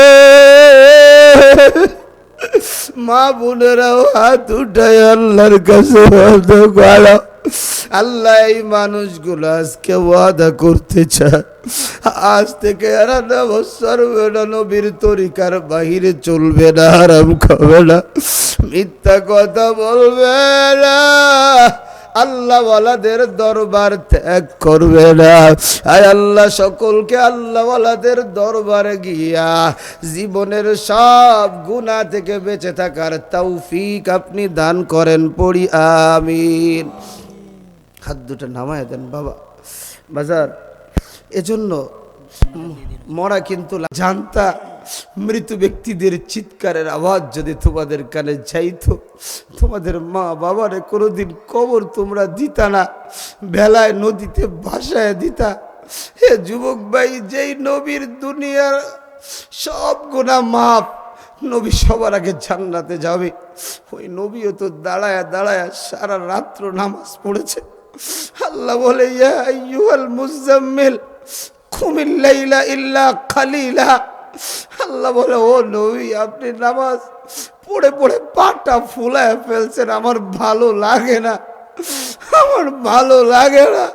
মা বোনেরাও হাত উঠায় আল্লাহর কাছে ওয়াদা। আল্লাহ, এই মানুষগুলো আজকে ওয়াদা করতে চায়, আজ থেকে আর নামাজ ছাড়বে না, নবীর তরিকার বাহিরে চলবে না, হারাম খাবে না, মিথ্যা কথা বলবে না, আল্লাহ ওয়ালাদের দরবার ত্যাগ করবে না। আয় আল্লাহ, সকলকে আল্লাহ ওয়ালাদের দরবারে গিয়া জীবনের সব গুনাহ থেকে বেঁচে থাকার তৌফিক আপনি দান করেন, পড়ি আমিন। হাত দুটো নামায় দেন বাবা বাজার। এজন্য মরা কিন্তু জানতা, মৃত ব্যক্তিদের চিৎকারের আওয়াজ যদি তোমাদের কানে যাইতো, তোমাদের মা বাবারে কোনোদিন কবর তোমরা দিতা না, বেলায় নদীতে ভাসায় দিতা। হে যুবক ভাই, যেই নবীর দুনিয়ার সব গুনাহ মাফ, নবী সবার আগে জান্নাতে যাবে, ওই নবীও তো দাঁড়ায়া দাঁড়ায়া সারা রাত্র নামাজ পড়েছে। আল্লাহ বলে, ইয়া আইয়ুহাল মুজাম্মিল কুমিল লাইলা ইল্লা কালিলা। আল্লাহ বলে, ও নবী, আপনি নামাজ পড়ে পড়ে পাটা ফুলায় ফেলছেন, আমার ভালো লাগে না, আমার ভালো লাগে না।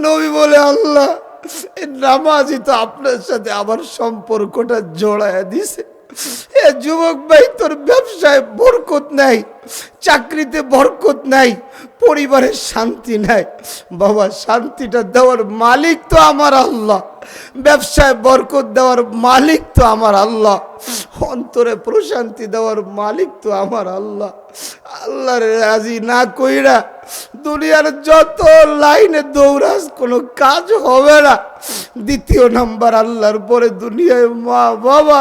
নবী বলে, আল্লাহ, এই নামাজই তো আপনার সাথে আমার সম্পর্কটা জড়ায় দিছে, এ যুবক ভাই, তোর ব্যবসায় বরকত নাই, চাকরিতে বরকত নাই, পরিবারের শান্তি নাই। বাবা, শান্তিটা দেওয়ার মালিক তো আমার আল্লাহ, ব্যবসায় বরকত দেওয়ার মালিক তো আমার আল্লাহ, অন্তরে প্রশান্তি দেওয়ার মালিক তো আমার আল্লাহ। আল্লাহর রাজি না কইরা দুনিয়ার যত লাইনে দৌড়াস কোনো কাজ হবে না। দ্বিতীয় নাম্বার, আল্লাহর পরে দুনিয়ায় মা বাবা।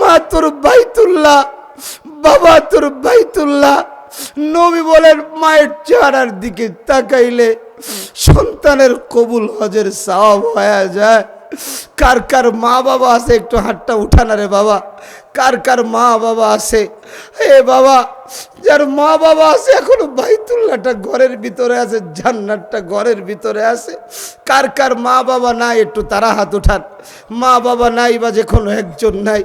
মা তোর বাইতুল্লাহ, বাবা তোর বাইতুল্লাহ। নবী বলেন, মায়ের চেহারার দিকে তাকাইলে সন্তানের কবুল হজের সওয়াব হয়ে যায়। কার কার মা বাবা আছে একটু হাতটা উঠানা রে বাবা। কার কার মা বাবা আছে? এ বাবা, যার মা বাবা আছে এখনো বাইতুল্লাহটা ঘরের ভিতরে আছে, জান্নাতটা ঘরের ভিতরে আছে। কার কার মা বাবা নাই একটু তারা হাত উঠান। মা বাবা নাই বা যে কোনো একজন নাই,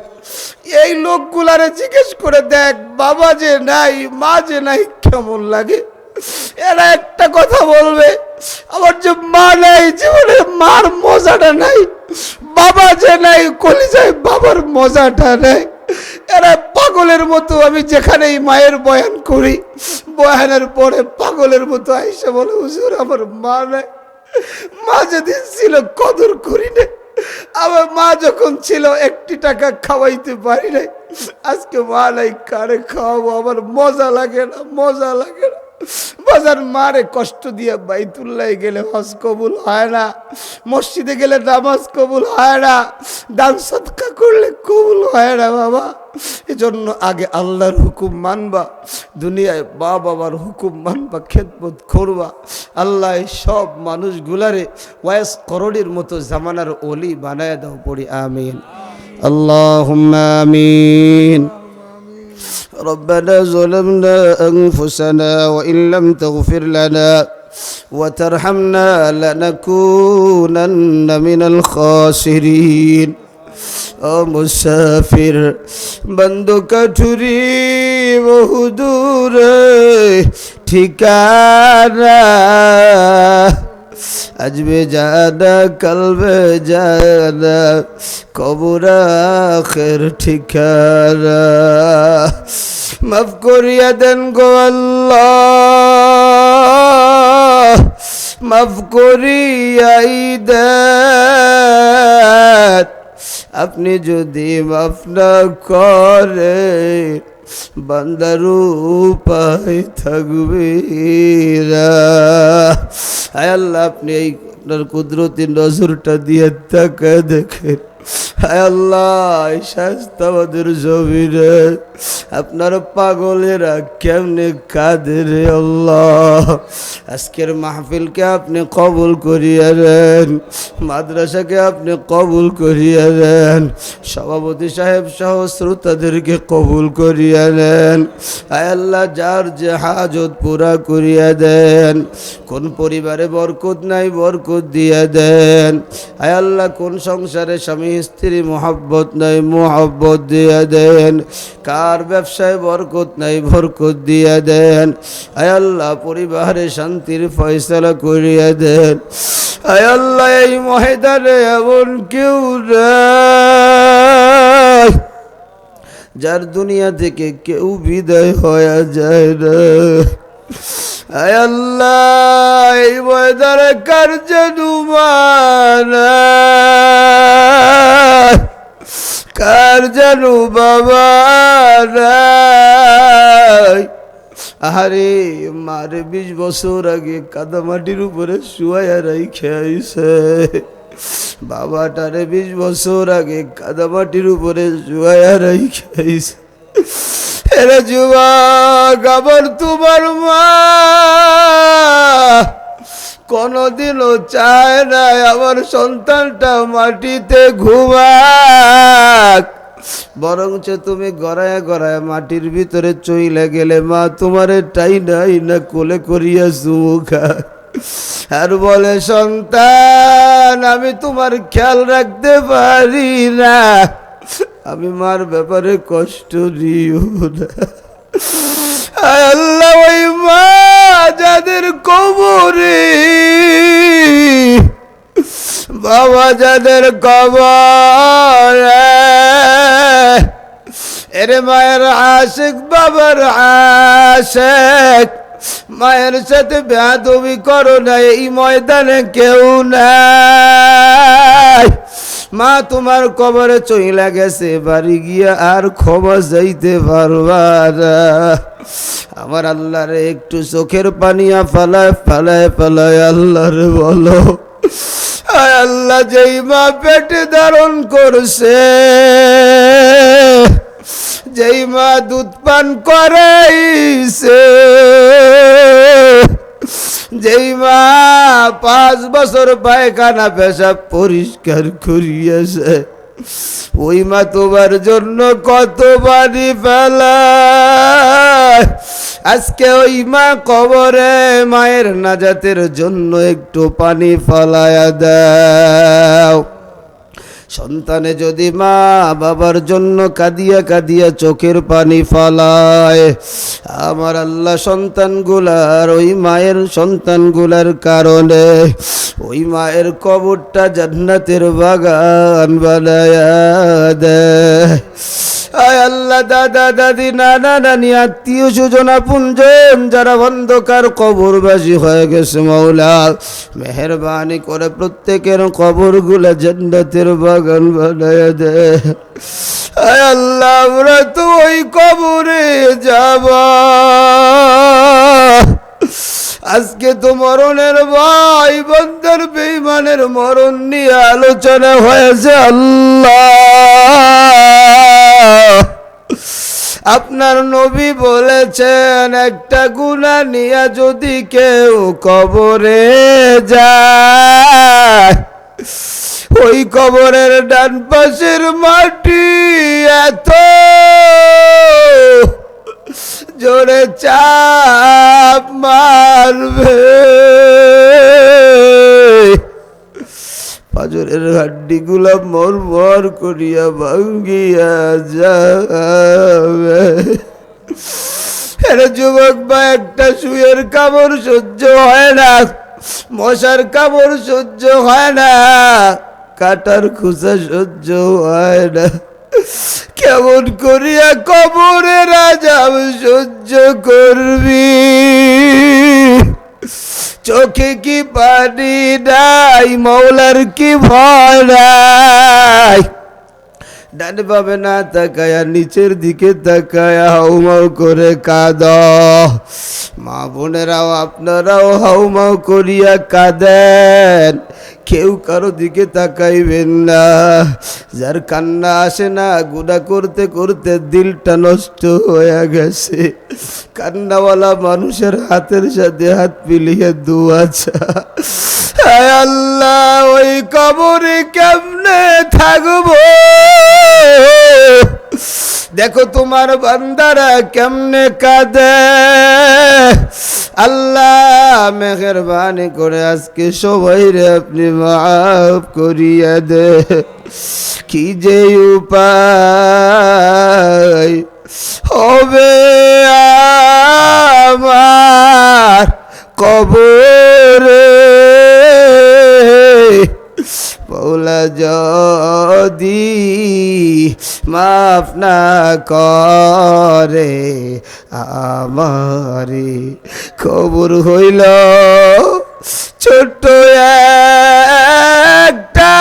এই লোকগুলারে জিজ্ঞেস করে দেখ, বাবা যে নাই মা যে নাই কেমন লাগে? এরা একটা কথা বলবে, আমার যে মা নাই, জীবনে মার মজাটা নাই, বাবা যে নাই কলিজায় বাবার মজাটা নাই। এরা পাগলের মতো, আমি যেখানেই মায়ের বয়ান করি, বয়ানের পরে পাগলের মতো আইসা বলে, হুজুর আমার মা নাই, মা যেদিন ছিল কদর করি না, আমার মা যখন ছিল একটি টাকা খাওয়াইতে পারি নাই, আজকে মা নাই কারে খাওয়াবো, আমার মজা লাগে না, মজা লাগে না। বাজার মারে কষ্ট দিয়ে বাইতুল্লাহ গেলে হজ কবুল হয় না, মসজিদে গেলে নামাজ কবুল হয় না, দান সদকা করলে কবুল হয় না বাবা। এজন্য আগে আল্লাহর হুকুম মানবা, দুনিয়ায় মা বাবার হুকুম মানবা, খেদমত করবা। আল্লাহ সব মানুষগুলারে ওয়াইস করোড়ির মতো জামানার ওলি বানায় দাও, পড়ি আমিন, আল্লাহুম্মা আমিন। ربنا ظلمنا أنفسنا وإن لم تغفر لنا وترحمنا لنكونن من الخاسرين। ও মুসাফির বন্ধু কাঠুরি বহুদূরে ঠিকানা, আজবে জানা কালবে জানা কবর আখির ঠিকানা। মাফ করিয়া দেন গো আল্লাহ, মাফ করিয়াই দেন। আপনি যদি মাফ না করে বান্দার উপায় থাকবে না। আয় আল্লাহ, আপনি এই আপনার কুদরতি নজরটা দিয়ে তাকা দেখেন। হায় আল্লাহ, এই শাস্তা আমাদের জমিনে আপনার পাগলেরা কেমনে কাঁদে রে আল্লাহ। আজকের মাহফিলকে আপনি কবুল করিয়া দেন, মাদ্রাসাকে আপনি কবুল করিয়া দেন, সভাপতি সাহেব সহ শ্রোতাদেরকে কবুল করিয়া দেন। হায় আল্লাহ, যার যে হাজত পুরা করিয়া দেন। কোন পরিবারে বরকত নাই বরকত দিয়া দেন। হায় আল্লাহ, কোন সংসারে স্বামী স্ত্রী মোহাব্বত নাই মোহাব্বত দিয়া দেন। কার ব্যবসায় বরকত নাই বরকত দিয়া দেন। আয় আল্লাহ, পরিবারে শান্তির ফয়সালা করিয়া দেন। আয় আল্লাহ, এই ময়দানে এমন কেউ নাই যার দুনিয়া থেকে কেউ বিদায় হয়ে যায় না। আয় আল্লাহ, এই ময়দানে কার জাদু মানা, কার জানু বাবা নাই। আরে মারে 20 বছর আগে কাদামাটির উপরে শুয়াইয়া রাইখে আইছে, বাবাটারে 20 বছর আগে কাদামাটির উপরে শুয়াইয়া রাইখে আইছে। এরে যুবক, আবার তোমার মা কোনদিনও চায় না আমার সন্তানটা মাটিতে ঘুমাক, বরঞ্চ তুমি গড়ায় গড়ায় মাটির ভিতরে চইলে গেলে মা তোমারে টাই নাই না কোলে করিয়া চুমুখা আর বলে, সন্তান আমি তোমার খেয়াল রাখতে পারি না, আমি মার ব্যাপারে কষ্ট দিও না। আল্লাহ, ওই মা যাদের কবরে বাবা যাদের কবরে এরে মায়ের আশিক বাবার আশিক, মায়ের সাথে বেয়াদবি করো না, এই ময়দানে কেউ নাই। মা তোমার কবরে চইলা গেছে, বাড়ি গিয়া আর ক্ষমা যাইতে পারবা না। আমার আল্লাহরে একটু চোখের পানিয়া ফালায় ফালায় ফালায় আল্লাহরে বলো, আয় আল্লাহ, যেই মা পেটে ধারণ করছে, যেই মা দুধ পান করাইছে, যেই মা 5 বছর পায়খানা পেশাব পরিষ্কার করিয়াছে, ওই মা তোমার জন্য কত পানি ফেলায়। আজকে ওই মা কবরে মায়ের নাজাতের জন্য একটু পানি ফেলায়া দাও। সন্তানে যদি মা বাবার জন্য কাঁদিয়া কাঁদিয়া চোখের পানি ফালায়, আমার আল্লাহ সন্তানগুলার, ওই মায়ের সন্তানগুলার কারণে ওই মায়ের কবরটা জান্নাতের বাগান বানায়া দেয়। আয় আল্লাহ, দাদা দাদি নানা নানি আত্মীয় স্বজন আপনজন যারা অন্ধকার কবরবাসী হয়ে গেছে, মাওলা মেহেরবানি করে প্রত্যেকের কবরগুলা জান্নাতের বাগান বানায়া দে। আয় আল্লাহ, আমরা তো ওই কবরে যাব, আজকে তো মরণের ভয়, বন্দার বেঈমানের মরণ নিয়ে আলোচনা হয়েছে। আল্লাহ, আপনার নবী বলেছেন, একটা গুনাহ নিয়ে যদি কেউ কবরে যায়, ওই কবরের ডান পাশের মাটি এত জোরে চাপ মারবে, পাজরের হাড্ডিগুলা মরমর করিয়া ভাঙ্গিয়া যাবে। এর যুবক বা, একটা শুয়ের কামড় সহ্য হয় না, মশার কামড় সহ্য হয় না, কাটার খুঁচা সহ্য হয় না, কেমন করিয়া কবরের আযাব সহ্য করবি? চোখে কি পানি নাই? মওলার কি ভয় নাই? ডান বামে না তাকায়া নিচের দিকে তাকায়া হাউমাউ করে কাঁদ। মা বোনেরাও আপনারাও হাউমাউ করিয়া কাঁদেন, কেউ কারো দিকে তাকাইবেন না। যার কান্না আসে না, গুনাহ করতে করতে দিলটা নষ্ট হয়ে গেছে, কান্নাওয়ালা মানুষের হাতের সাথে হাত মিলিয়ে দোয়া চা। আয় আল্লাহ, ওই কবরে কেমনে থাকবো? দেখো তোমার বান্দারা কেমনে কাঁদে। আল্লাহ মেহেরবানি করে আজকে সবাই রে আপনি মাফ করিয়া দে। কি যে উপায় হবে আমার কবরে, মওলা যদি মাফ না করে আমারে, কবর হইল ছোট্ট একটা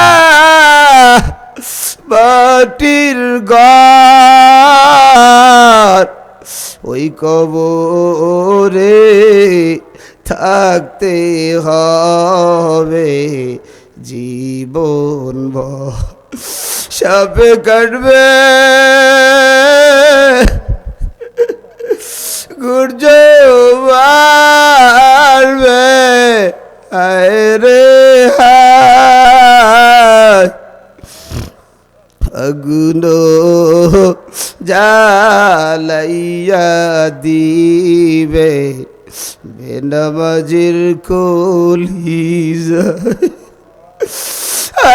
মাটির ঘর, ওই কবরে থাকতে হবে জীবন ভর। সাপে কাটবে, গুর্জ মারবে, হায় রে হায়, আগুন জ্বালাইয়া দিবে বেনামাজির কলিজায়।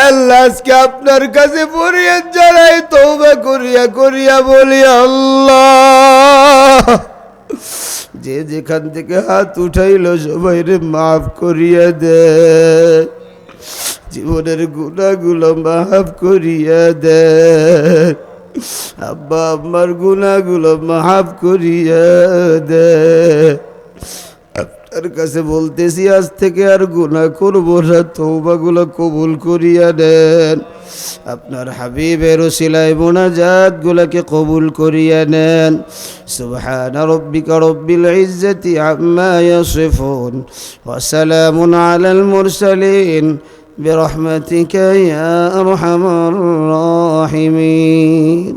আল্লাহ, আজকে আপনার কাছে ফরিয়াদ জানাই, তওবা করিয়া করিয়া বলি, আল্লাহ যে যেখান থেকে হাত উঠাইল সবাই রে মাফ করিয়া দে, জীবনের গুনাহগুলো মাফ করিয়া দে। আব্বা আম্মার গুনাহগুলো মাফ করিয়া দে। আপনার কাছে বলতেছি আজ থেকে আর গুনাহ করব না, তওবাগুলো কবুল করিয়া দেন। আপনার হাবিবের ওসিলায় মুনাজাতগুলোকে কবুল করিয়া নেন। সুবহান রাব্বিকা রব্বিল ইজ্জাতি আম্মা ইয়াসিফুন ওয়া সালামুন আলাল মুরসালিন বিরহমাতিকা ইয়া আরহামার রাহিমিন।